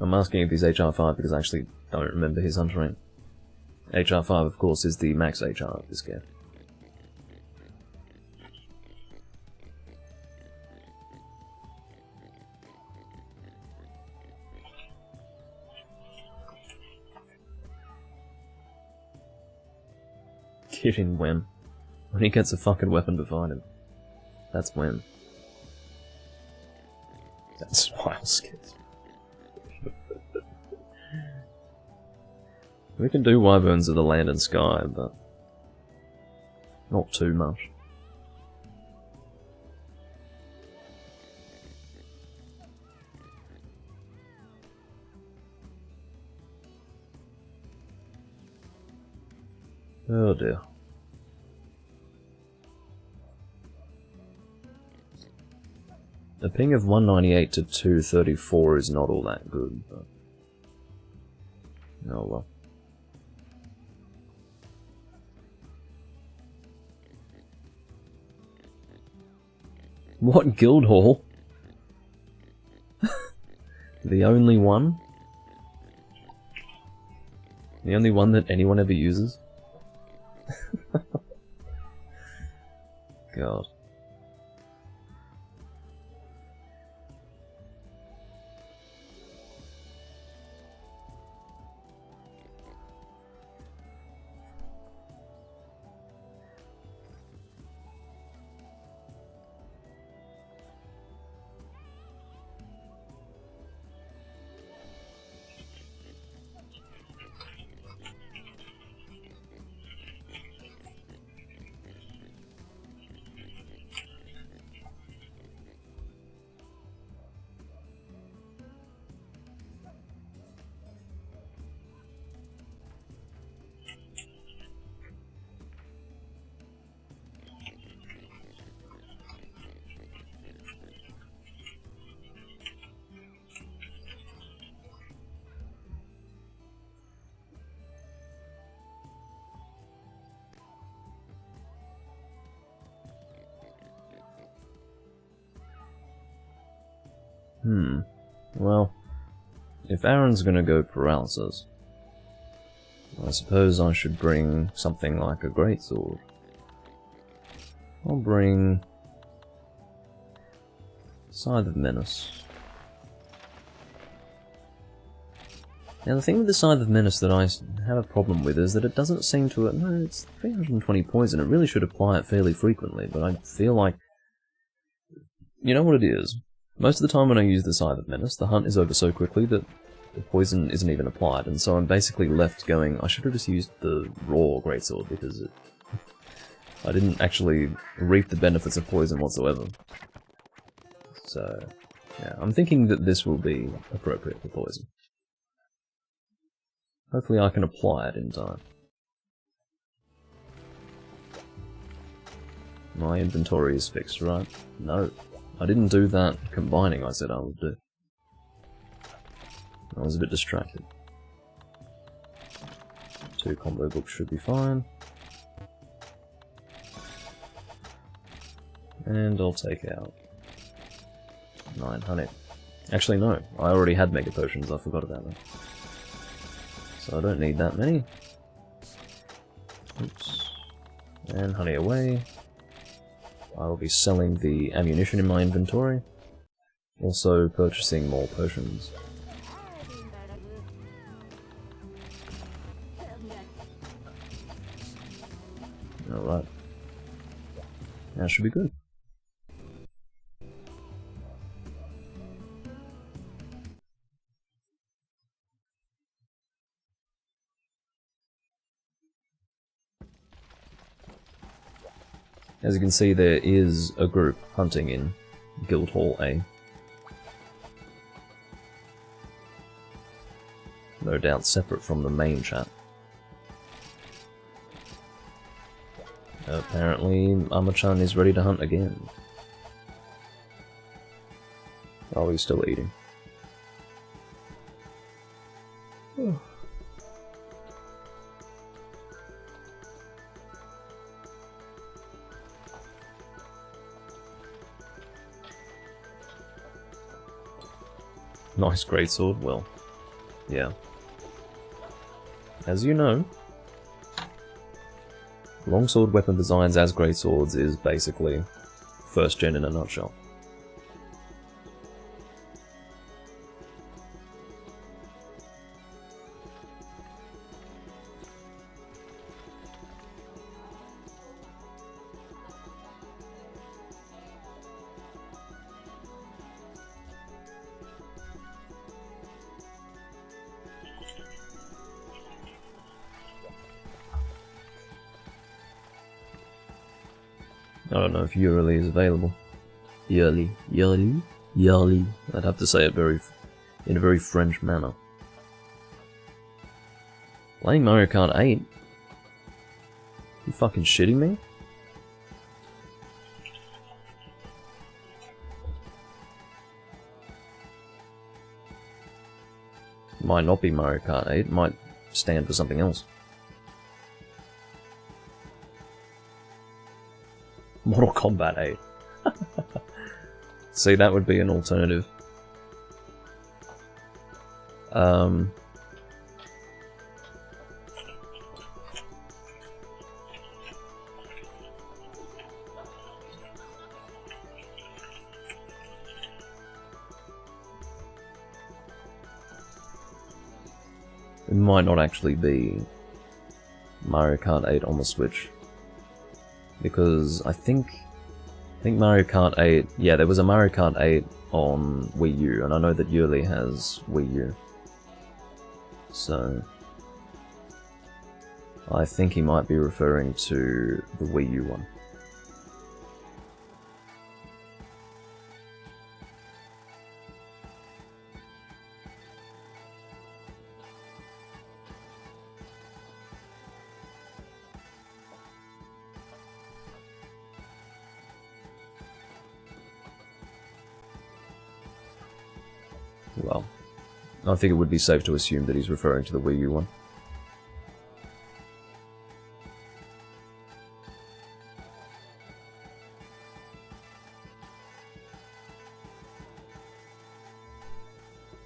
I'm asking if he's HR5 because I actually don't remember his hunter rank. HR5, of course, is the max HR of this game. Kidding when? When he gets a fucking weapon to fight him. That's when. That smile scares me. We can do Wyverns of the Land and Sky, but not too much. Oh dear. A ping of 198 to 234 is not all that good, but oh well. What guild hall? The only one? The only one that anyone ever uses? God. Well, if Aaron's gonna go paralysis, I suppose I should bring something like a greatsword. I'll bring Scythe of Menace. Now the thing with the Scythe of Menace that I have a problem with is that it doesn't seem to... No, it's 320 poison. It really should apply it fairly frequently, but I feel like... You know what it is? Most of the time when I use the Scythe of Menace, the hunt is over so quickly that the poison isn't even applied, and so I'm basically left going, I should have just used the raw greatsword, because I didn't actually reap the benefits of poison whatsoever. So, yeah, I'm thinking that this will be appropriate for poison. Hopefully I can apply it in time. My inventory is fixed, right? No. I didn't do that combining I said I would do. I was a bit distracted. 2 combo books should be fine. And I'll take out 9 honey. Actually no, I already had mega potions, I forgot about that. So I don't need that many. Oops. And honey away. I will be selling the ammunition in my inventory. Also purchasing more potions. Alright. That should be good. As you can see, there is a group hunting in Guildhall A. No doubt separate from the main chat. Apparently, Amachan is ready to hunt again. Oh, he's still eating. Nice greatsword, well, yeah. As you know, longsword weapon designs as greatswords is basically first gen in a nutshell. I don't know if Yurli is available. Yurli. I'd have to say it in a very French manner. Playing Mario Kart 8? You fucking shitting me? Might not be Mario Kart 8, might stand for something else. Mortal Kombat 8. See, that would be an alternative. It might not actually be Mario Kart 8 on the Switch. Because I think Mario Kart 8... Yeah, there was a Mario Kart 8 on Wii U, and I know that Yurli has Wii U. So... I think he might be referring to the Wii U one. Well, I think it would be safe to assume that he's referring to the Wii U one.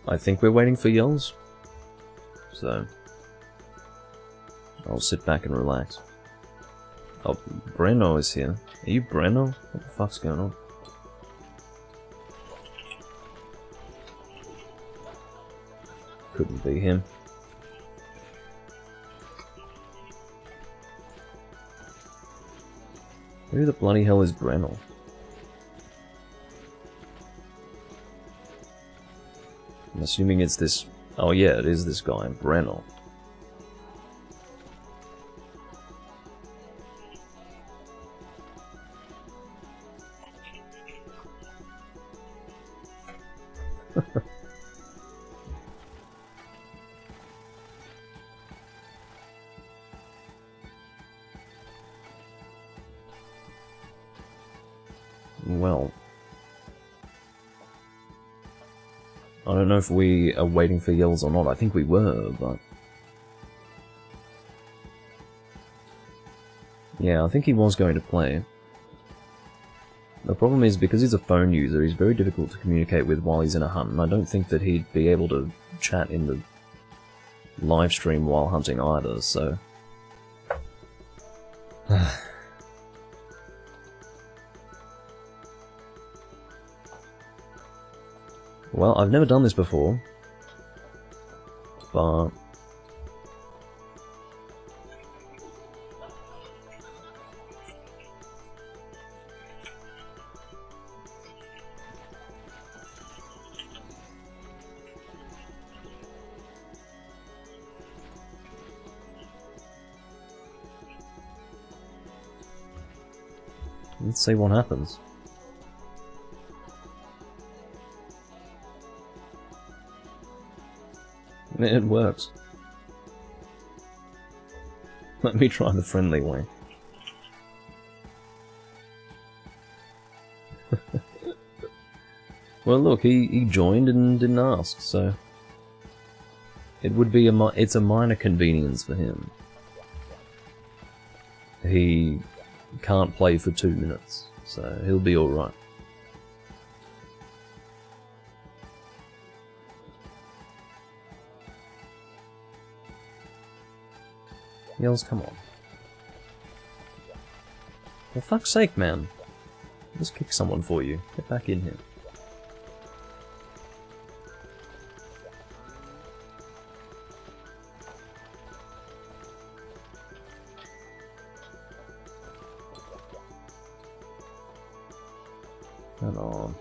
I think we're waiting for yells. So I'll sit back and relax. Oh, Breno is here. Are you Breno? What the fuck's going on? Couldn't be him. Who the bloody hell is Breno? I'm assuming it's this... Oh yeah, it is this guy, Breno. Well, I don't know if we are waiting for yells or not. I think we were, but... Yeah, I think he was going to play. The problem is, because he's a phone user, he's very difficult to communicate with while he's in a hunt, and I don't think that he'd be able to chat in the live stream while hunting either, so... Well, I've never done this before, but... Let's see what happens. It works. Let me try the friendly way. Well, look, he joined and didn't ask, so it would be it's a minor convenience for him. He can't play for 2 minutes, so he'll be all right. Yells, come on. For fuck's sake, man. I'll just kick someone for you. Get back in here. Come on.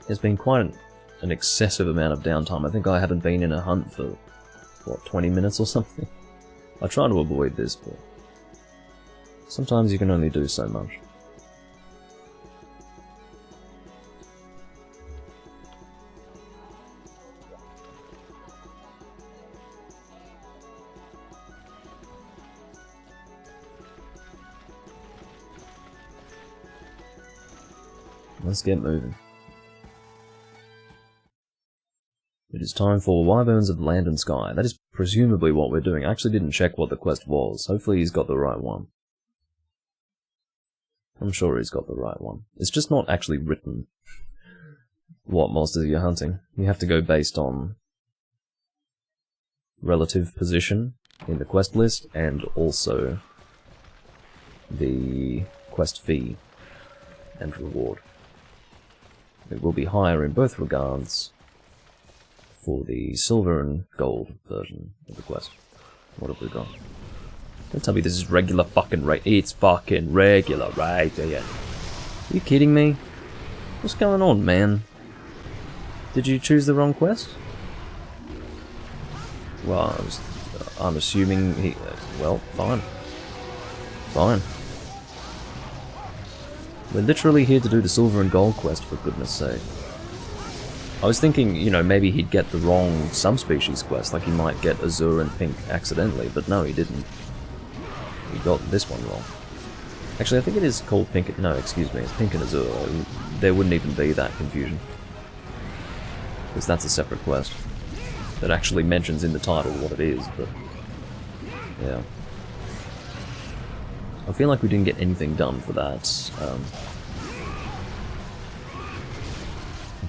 There's been quite an excessive amount of downtime. I think I haven't been in a hunt for... what, 20 minutes or something? I try to avoid this, but sometimes you can only do so much. Let's get moving. It is time for Wyverns of Land and Sky. That is presumably what we're doing. I actually didn't check what the quest was. Hopefully he's got the right one. I'm sure he's got the right one. It's just not actually written what monsters you're hunting. You have to go based on relative position in the quest list and also the quest fee and reward. It will be higher in both regards for the silver and gold version of the quest. What have we got? Don't tell me this is regular fucking rate. It's fucking regular, right? Yeah. Are you kidding me? What's going on, man? Did you choose the wrong quest? Well, I'm assuming he... well, fine. Fine. We're literally here to do the silver and gold quest, for goodness sake. I was thinking, you know, maybe he'd get the wrong subspecies quest, like he might get azure and pink accidentally, but no, he didn't. He got this one wrong. Actually, I think it is called pink... no, excuse me, it's pink and azure. There wouldn't even be that confusion. Because that's a separate quest. That actually mentions in the title what it is, but... yeah. I feel like we didn't get anything done for that,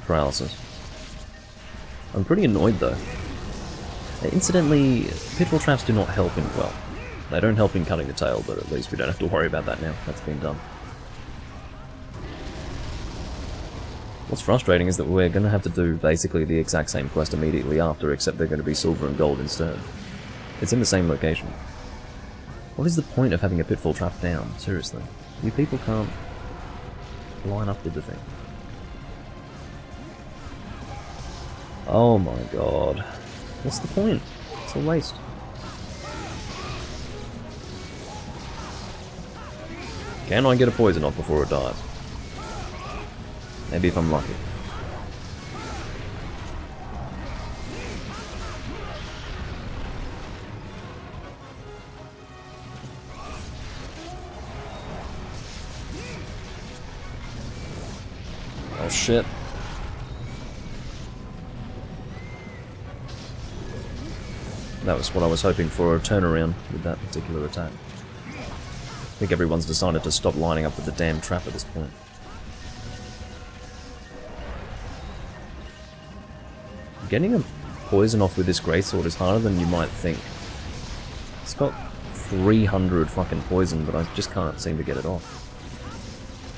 paralysis. I'm pretty annoyed though. Incidentally, pitfall traps do not help in, well, they don't help in cutting the tail, but at least we don't have to worry about that now. That's been done. What's frustrating is that we're going to have to do basically the exact same quest immediately after, except they're going to be silver and gold instead. It's in the same location. What is the point of having a pitfall trap down? Seriously. You people can't line up with the thing. Oh my god. What's the point? It's a waste. Can I get a poison off before it dies? Maybe if I'm lucky. Oh shit. That was what I was hoping for, a turnaround with that particular attack. I think everyone's decided to stop lining up with the damn trap at this point. Getting a poison off with this greatsword is harder than you might think. It's got 300 fucking poison, but I just can't seem to get it off.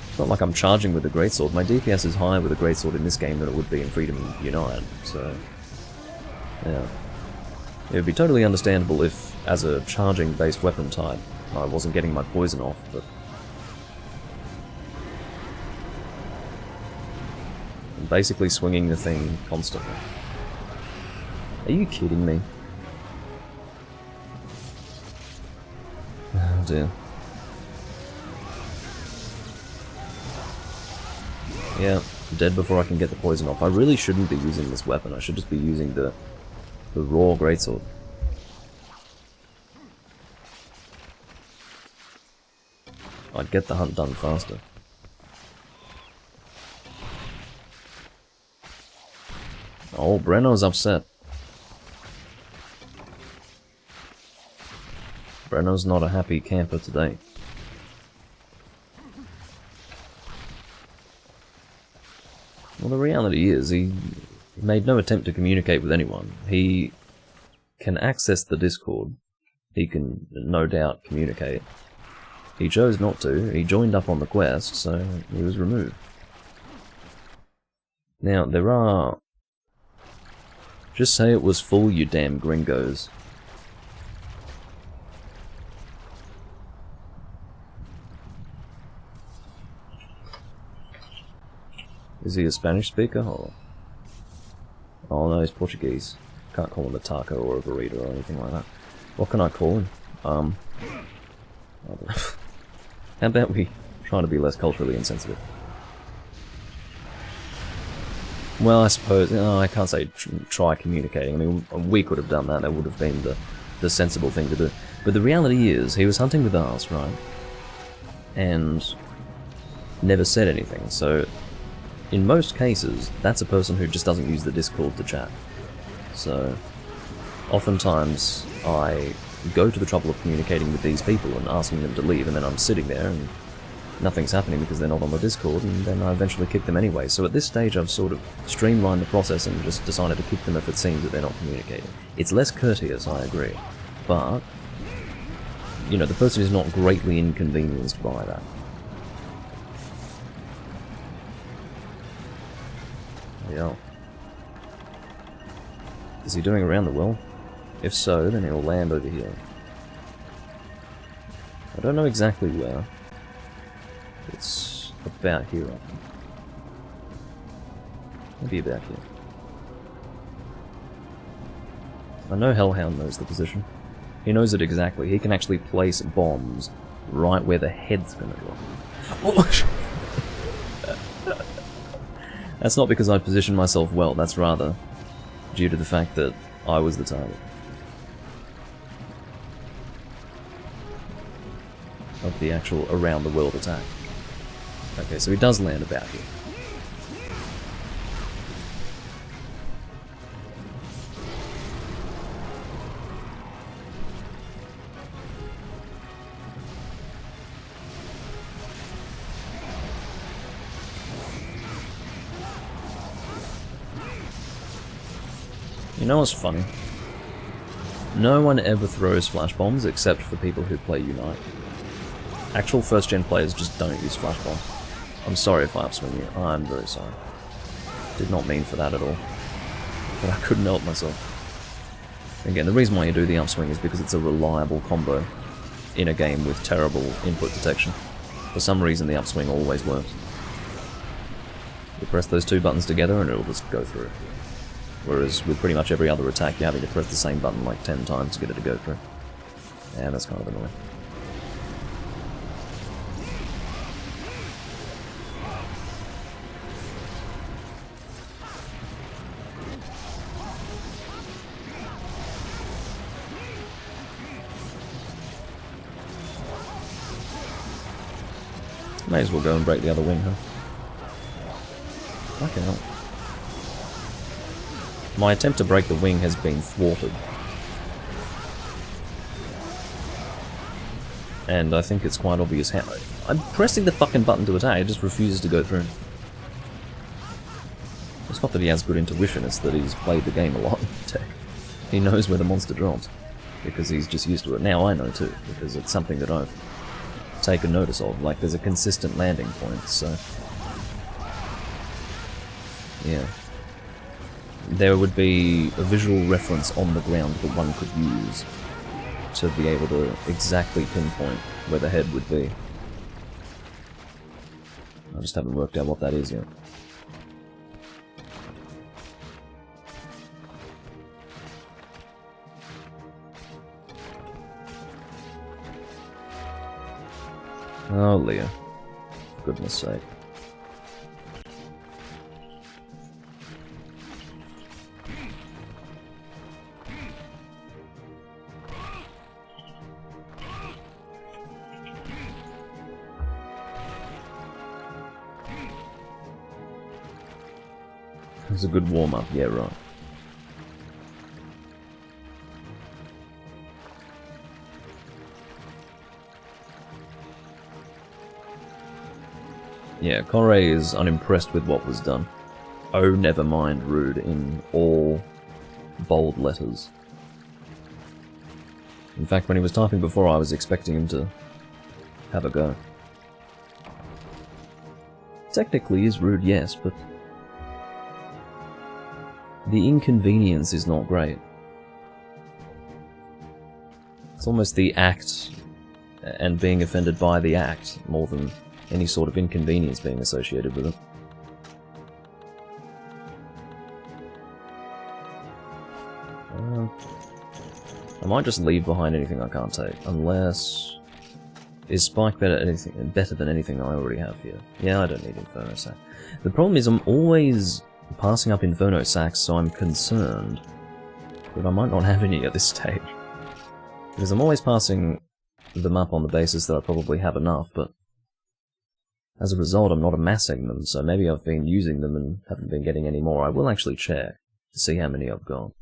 It's not like I'm charging with the greatsword. My DPS is higher with a greatsword in this game than it would be in Freedom Unite, so... yeah. It would be totally understandable if, as a charging-based weapon type, I wasn't getting my poison off, but... I'm basically swinging the thing constantly. Are you kidding me? Oh dear. Yeah, dead before I can get the poison off. I really shouldn't be using this weapon. I should just be using the raw greatsword. I'd get the hunt done faster. Oh, Brenno's upset. Brenno's not a happy camper today. Well, the reality is, he made no attempt to communicate with anyone. He can access the Discord. He can, no doubt, communicate. He chose not to. He joined up on the quest, so he was removed. Now, there are... Just say it was full, you damn gringos. Is he a Spanish speaker? Or... oh no, he's Portuguese. Can't call him a taco or a burrito or anything like that. What can I call him? I don't know. How about we try to be less culturally insensitive? Well, I suppose... no, I can't say try communicating. I mean, we could have done that. That would have been the sensible thing to do. But the reality is, he was hunting with us, right? And never said anything, so... in most cases, that's a person who just doesn't use the Discord to chat. So, oftentimes, I go to the trouble of communicating with these people and asking them to leave, and then I'm sitting there and nothing's happening because they're not on the Discord, and then I eventually kick them anyway. So at this stage, I've sort of streamlined the process and just decided to kick them if it seems that they're not communicating. It's less courteous, I agree, but, you know, the person is not greatly inconvenienced by that. Yeah. Is he doing around the well? If so, then he'll land over here. I don't know exactly where. It's about here, I think. Maybe about here. I know Hellhound knows the position. He knows it exactly. He can actually place bombs right where the head's gonna drop. Oh. That's not because I positioned myself well, that's rather due to the fact that I was the target of the actual around-the-world attack. Okay, so he does land about here. You know what's funny? No one ever throws flash bombs except for people who play Unite. Actual first-gen players just don't use flash bombs. I'm sorry if I upswing you. I'm very sorry. Did not mean for that at all. But I couldn't help myself. Again, the reason why you do the upswing is because it's a reliable combo in a game with terrible input detection. For some reason, the upswing always works. You press those two buttons together and it'll just go through. Whereas with pretty much every other attack, you're having to press the same button like 10 times to get it to go through. Yeah, that's kind of annoying. May as well go and break the other wing, huh? Fucking hell. My attempt to break the wing has been thwarted. And I think it's quite obvious how... I'm pressing the fucking button to attack, it just refuses to go through. It's not that he has good intuition, it's that he's played the game a lot in tech. He knows where the monster drops, because he's just used to it. Now I know too, because it's something that I've taken notice of. Like, there's a consistent landing point, so... yeah. There would be a visual reference on the ground that one could use to be able to exactly pinpoint where the head would be. I just haven't worked out what that is yet. Oh, Leah. For goodness sake. It's a good warm-up, yeah, right. Yeah, Corey is unimpressed with what was done. Oh, never mind, rude, in all bold letters. In fact, when he was typing before, I was expecting him to have a go. Technically is rude, yes, but the inconvenience is not great. It's almost the act and being offended by the act more than any sort of inconvenience being associated with it. I might just leave behind anything I can't take, unless... Is Spike better than anything I already have here? Yeah, I don't need Inferno Sac. The problem is I'm always passing up Inferno Sacs, so I'm concerned that I might not have any at this stage. Because I'm always passing them up on the basis that I probably have enough, but as a result I'm not amassing them, so maybe I've been using them and haven't been getting any more. I will actually check to see how many I've got.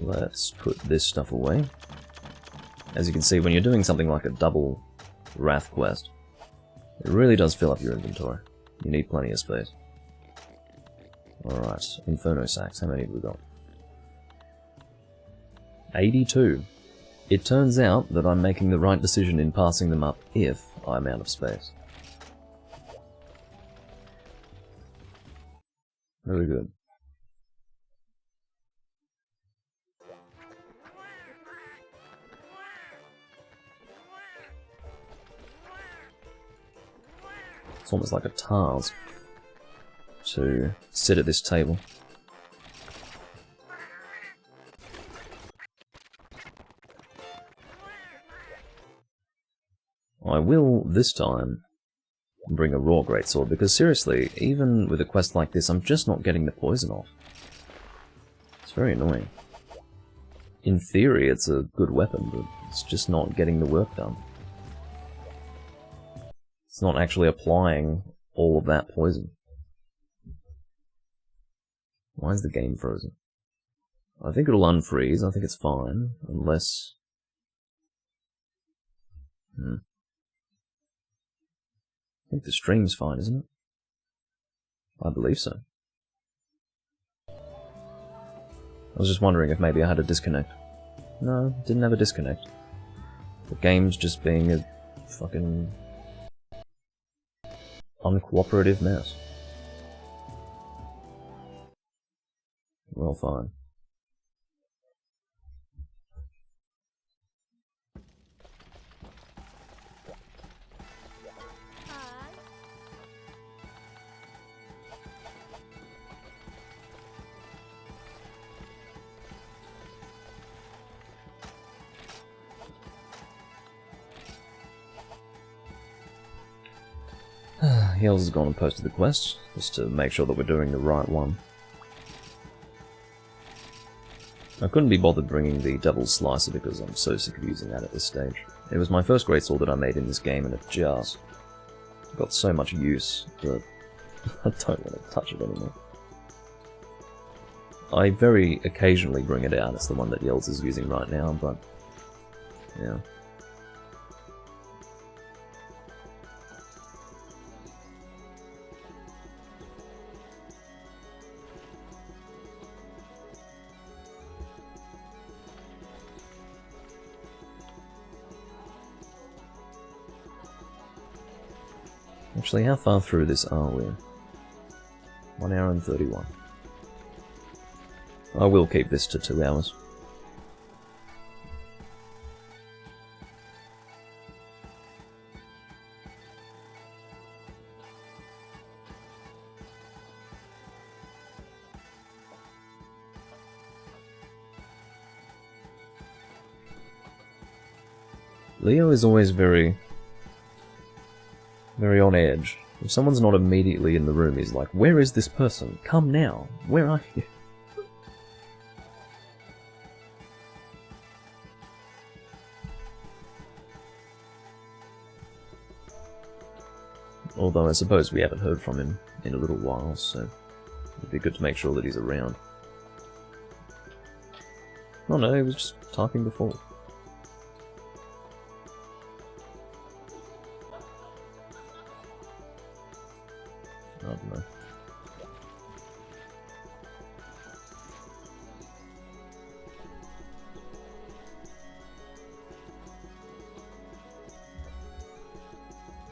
Let's put this stuff away. As you can see, when you're doing something like a double Wrath quest, it really does fill up your inventory. You need plenty of space. Alright, Inferno Sacs, how many have we got? 82. It turns out that I'm making the right decision in passing them up if I'm out of space. Very good. It's almost like a task to sit at this table. I will, this time, bring a raw greatsword, because seriously, even with a quest like this, I'm just not getting the poison off. It's very annoying. In theory, it's a good weapon, but it's just not getting the work done. It's not actually applying all of that poison. Why is the game frozen? I think it'll unfreeze. I think it's fine, unless... I think the stream's fine, isn't it? I believe so. I was just wondering if maybe I had a disconnect. No, didn't have a disconnect. The game's just being a fucking uncooperative mess. Well, fine. Heels has gone and posted the quest, just to make sure that we're doing the right one. I couldn't be bothered bringing the double slicer because I'm so sick of using that at this stage. It was my first greatsword that I made in this game and it just got so much use that I don't want to touch it anymore. I very occasionally bring it out, it's the one that Yells is using right now, but yeah. Actually, how far through this are we? 1 hour and 31. I will keep this to 2 hours. Leo is always very on edge. If someone's not immediately in the room, he's like, where is this person? Come now. Where are you? Although I suppose we haven't heard from him in a little while, so it'd be good to make sure that he's around. Oh no, he was just talking before. I don't know.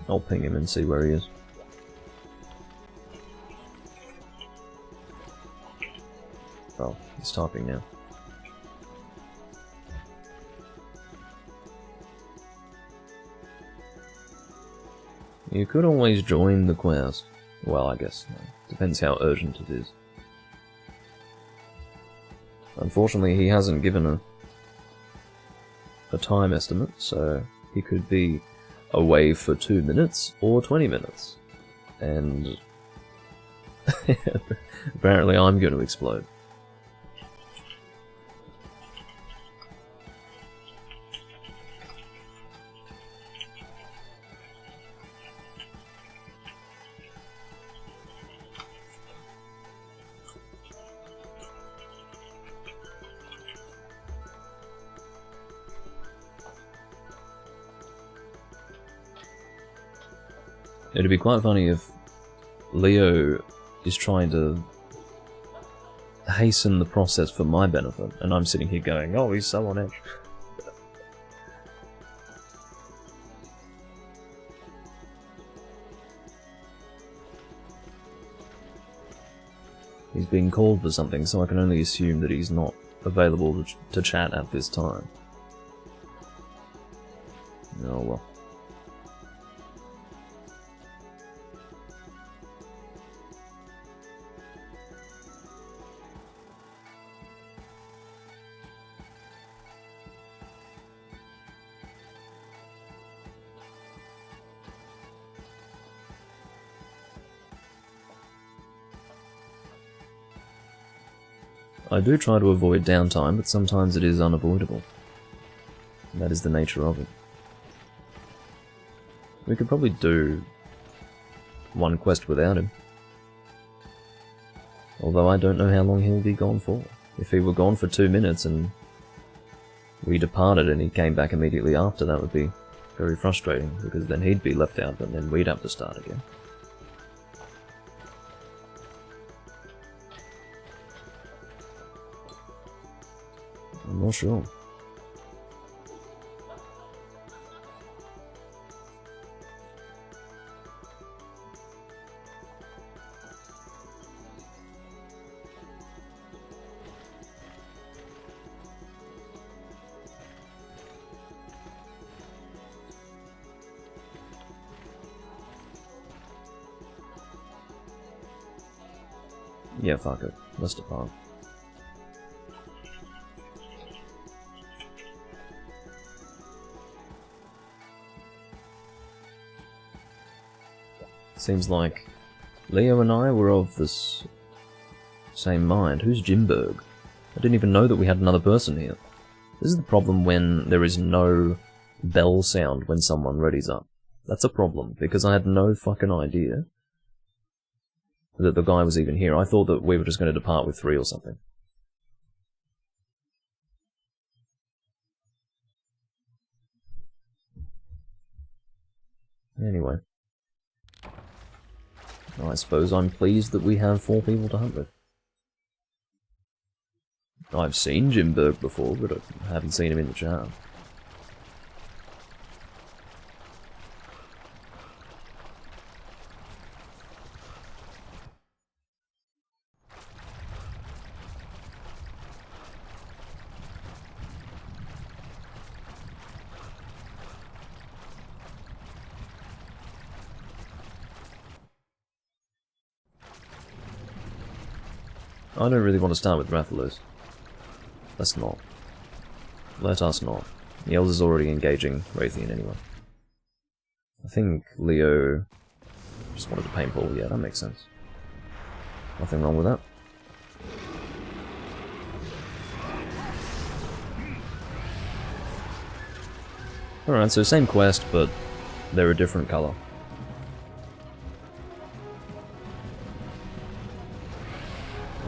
I'll ping him and see where he is. Oh, he's typing now. You could always join the quest. Well, I guess, depends how urgent it is. Unfortunately, he hasn't given a time estimate, so he could be away for 2 minutes or 20 minutes. And apparently I'm going to explode. It'd be quite funny if Leo is trying to hasten the process for my benefit, and I'm sitting here going, oh, he's so on edge. He's being called for something, so I can only assume that he's not available to chat at this time. Oh well. I do try to avoid downtime, but sometimes it is unavoidable. That is the nature of it. We could probably do one quest without him. Although I don't know how long he'll be gone for. If he were gone for 2 minutes and we departed and he came back immediately after, that would be very frustrating, because then he'd be left out and then we'd have to start again. I'm not sure. Yeah, fuck it. Let's depart. Seems like Leo and I were of this same mind. Who's Jimberg? I didn't even know that we had another person here. This is the problem when there is no bell sound when someone readies up. That's a problem, because I had no fucking idea that the guy was even here. I thought that we were just going to depart with 3 or something. Anyway. I suppose I'm pleased that we have 4 people to hunt with. I've seen Jimberg before, but I haven't seen him in the chat. I don't really want to start with Rathalos. Let's not. Let us not. Niels is already engaging Raytheon anyway. I think Leo just wanted to paintball. Yeah, that makes sense. Nothing wrong with that. Alright, so same quest, but they're a different colour.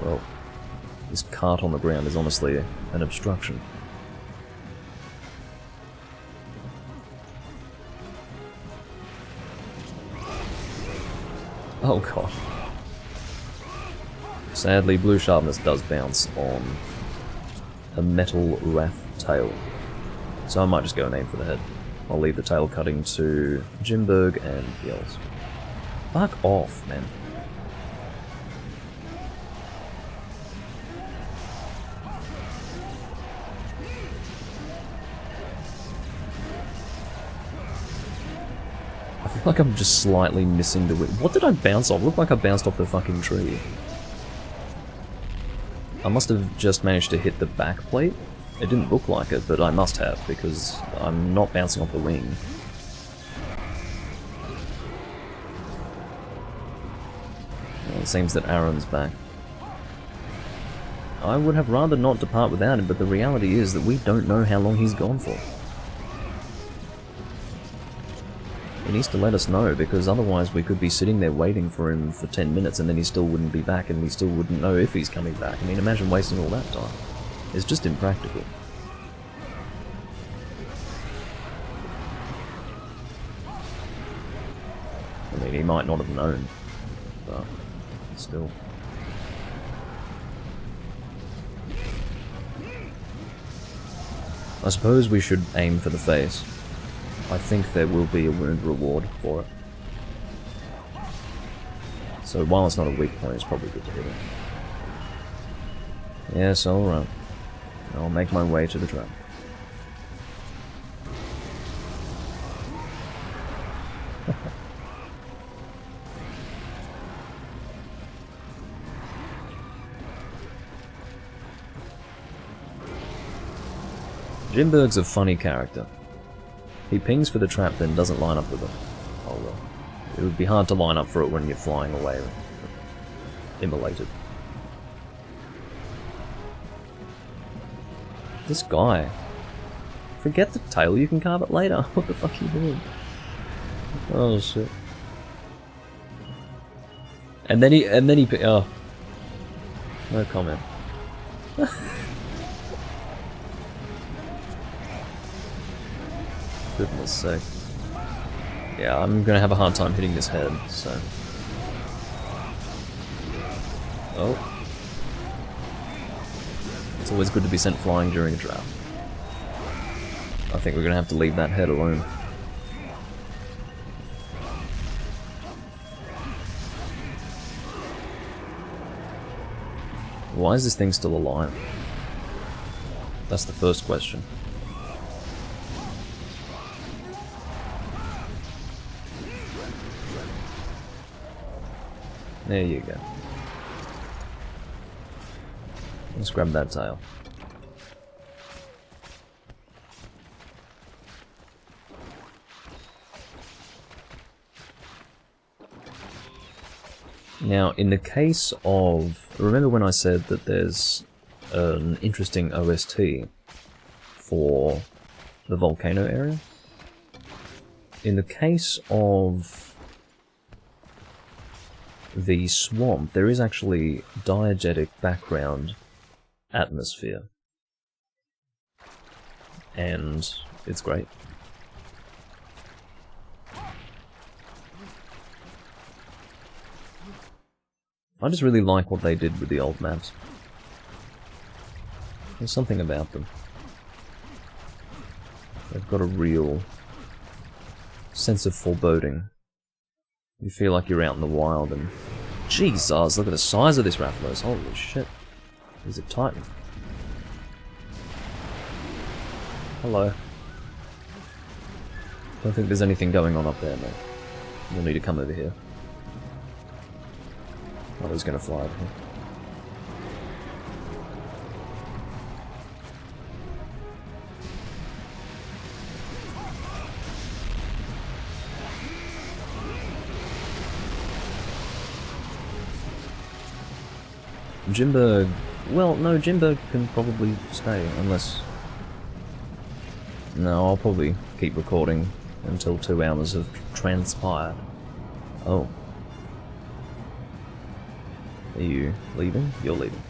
Well, this cart on the ground is honestly an obstruction. Oh god. Sadly, blue sharpness does bounce on a metal wrath tail. So I might just go and aim for the head. I'll leave the tail cutting to Jimberg and Yells. Fuck off, man. I feel like I'm just slightly missing the wind. What did I bounce off? It looked like I bounced off the fucking tree. I must have just managed to hit the back plate. It didn't look like it, but I must have, because I'm not bouncing off the wing. Well, it seems that Aaron's back. I would have rather not depart without him, but the reality is that we don't know how long he's gone for. He needs to let us know, because otherwise we could be sitting there waiting for him for 10 minutes and then he still wouldn't be back and we still wouldn't know if he's coming back. I mean, imagine wasting all that time. It's just impractical. I mean, he might not have known, but still. I suppose we should aim for the face. I think there will be a wound reward for it. So while it's not a weak point, it's probably good to hit it. Yes, alright. I'll make my way to the trap. Jimberg's a funny character. He pings for the trap, then doesn't line up with it. Oh well. It would be hard to line up for it when you're flying away. Immolated. This guy. Forget the tail, you can carve it later. What the fuck are you doing? Oh shit. And then he oh. No comment. Goodness sake. Yeah, I'm gonna have a hard time hitting this head, so... Oh. It's always good to be sent flying during a draft. I think we're gonna have to leave that head alone. Why is this thing still alive? That's the first question. There you go. Let's grab that tail. Now, in the case of... Remember when I said that there's an interesting OST for the volcano area? In the case of the swamp, there is actually diegetic background atmosphere. And it's great. I just really like what they did with the old maps. There's something about them. They've got a real sense of foreboding. You feel like you're out in the wild and... Jesus, look at the size of this Rathalos. Holy shit. He's a titan. Hello. Don't think there's anything going on up there, mate. You'll need to come over here. I was gonna fly over here. Jimbo... Well, no, Jimbo can probably stay, unless... No, I'll probably keep recording until 2 hours have transpired. Oh. Are you leaving? You're leaving.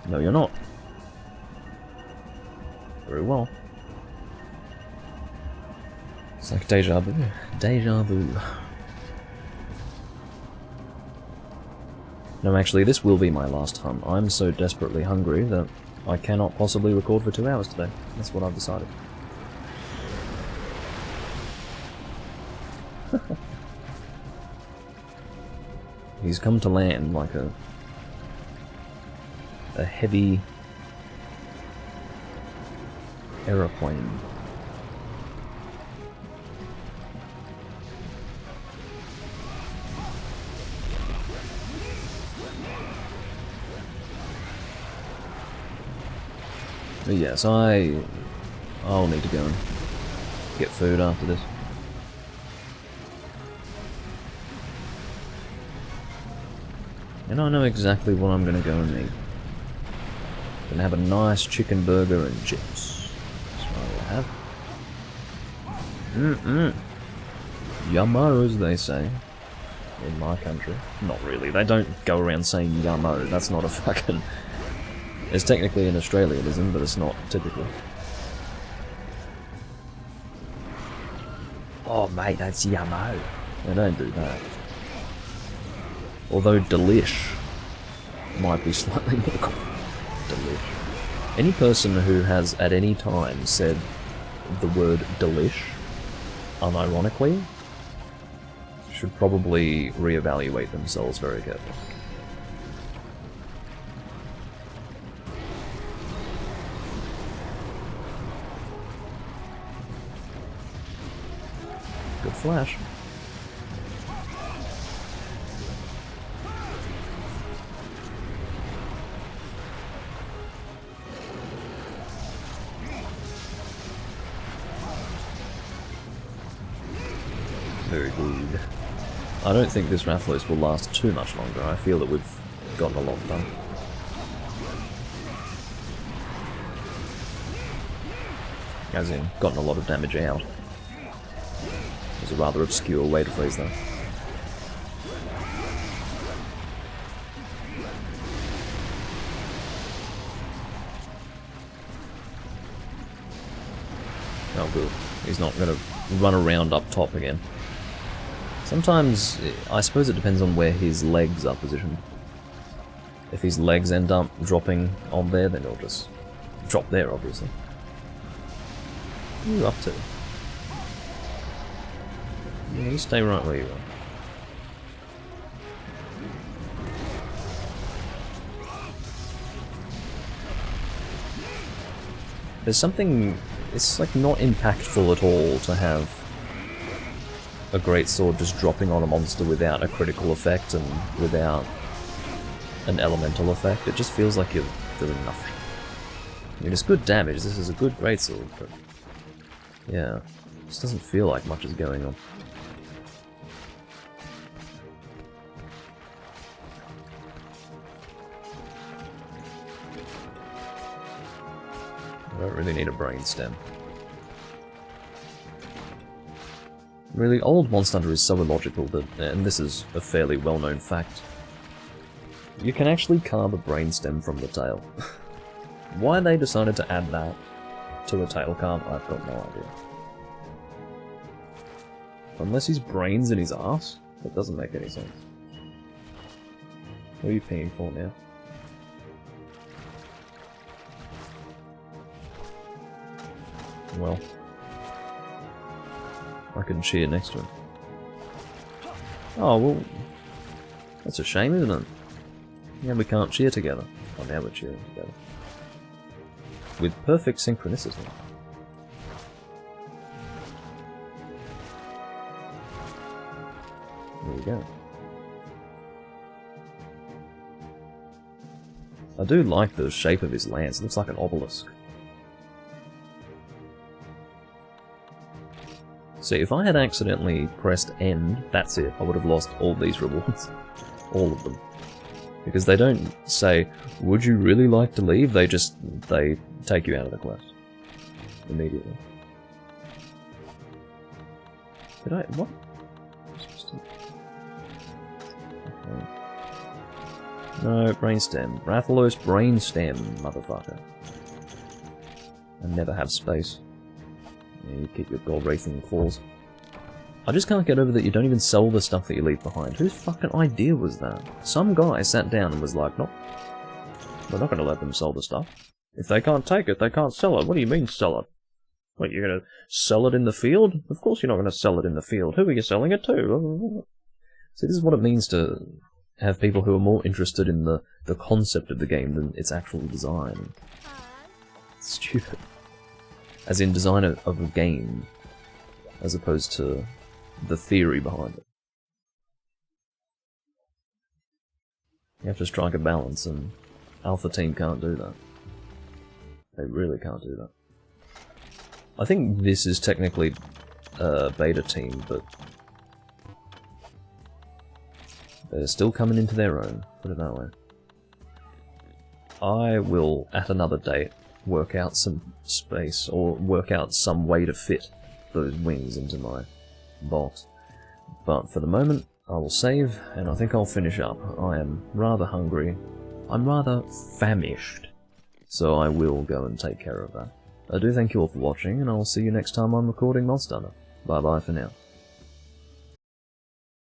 No, you're not. Very well. It's like deja vu. Deja vu. No, actually, this will be my last hunt. I'm so desperately hungry that I cannot possibly record for 2 hours today. That's what I've decided. He's come to land like a heavy aeroplane. But yes, I'll need to go and get food after this. And I know exactly what I'm gonna go and eat. Gonna have a nice chicken burger and chips. That's what I'll have. Yummo, as they say. In my country. Not really, they don't go around saying yummo, that's not a fucking... It's technically an Australianism, but it's not typically. Oh mate, that's yummo. They don't do that. Although delish might be slightly more common. Delish. Any person who has at any time said the word delish unironically should probably reevaluate themselves very carefully. Good flash. Very good. I don't think this Rathalos will last too much longer. I feel that we've gotten a lot done. As in, gotten a lot of damage out. It's a rather obscure way to phrase that. good. He's not going to run around up top again. Sometimes, I suppose it depends on where his legs are positioned. If his legs end up dropping on there, then he'll just drop there, obviously. What are you up to? Yeah, you stay right where you are. There's something... it's like not impactful at all to have a greatsword just dropping on a monster without a critical effect and without an elemental effect. It just feels like you're doing nothing. I mean, it's good damage, this is a good greatsword, but... yeah, it just doesn't feel like much is going on. I don't really need a brainstem. Really, old Monster Hunter is so illogical that, and this is a fairly well-known fact, you can actually carve a brainstem from the tail. Why they decided to add that to a tail carve, I've got no idea. Unless his brain's in his ass, that doesn't make any sense. What are you peeing for now? Well, I can cheer next to him. Oh, well, that's a shame, isn't it? Yeah, we can't cheer together. Oh, now we're cheering together. With perfect synchronicity. There we go. I do like the shape of his lance, it looks like an obelisk. See, if I had accidentally pressed end, that's it, I would have lost all these rewards. All of them. Because they don't say, would you really like to leave? They take you out of the quest. Immediately. Did I... what? Okay. No, brainstem. Rathalos brainstem, motherfucker. I never have space. Yeah, you keep your gold wraithing claws. I just can't get over that you don't even sell the stuff that you leave behind. Whose fucking idea was that? Some guy sat down and was like, no, we're not going to let them sell the stuff. If they can't take it, they can't sell it. What do you mean sell it? What, you're going to sell it in the field? Of course you're not going to sell it in the field. Who are you selling it to? See, this is what it means to have people who are more interested in the concept of the game than its actual design. It's stupid. As in design of a game, as opposed to the theory behind it. You have to strike a balance, and Alpha Team can't do that. They really can't do that. I think this is technically a Beta Team, but they're still coming into their own, put it that way. I will, at another date, work out some space, or work out some way to fit those wings into my box. But for the moment, I will save, and I think I'll finish up. I am rather hungry. I'm rather famished. So I will go and take care of that. I do thank you all for watching, and I will see you next time I'm recording Monster Hunter. Bye bye for now.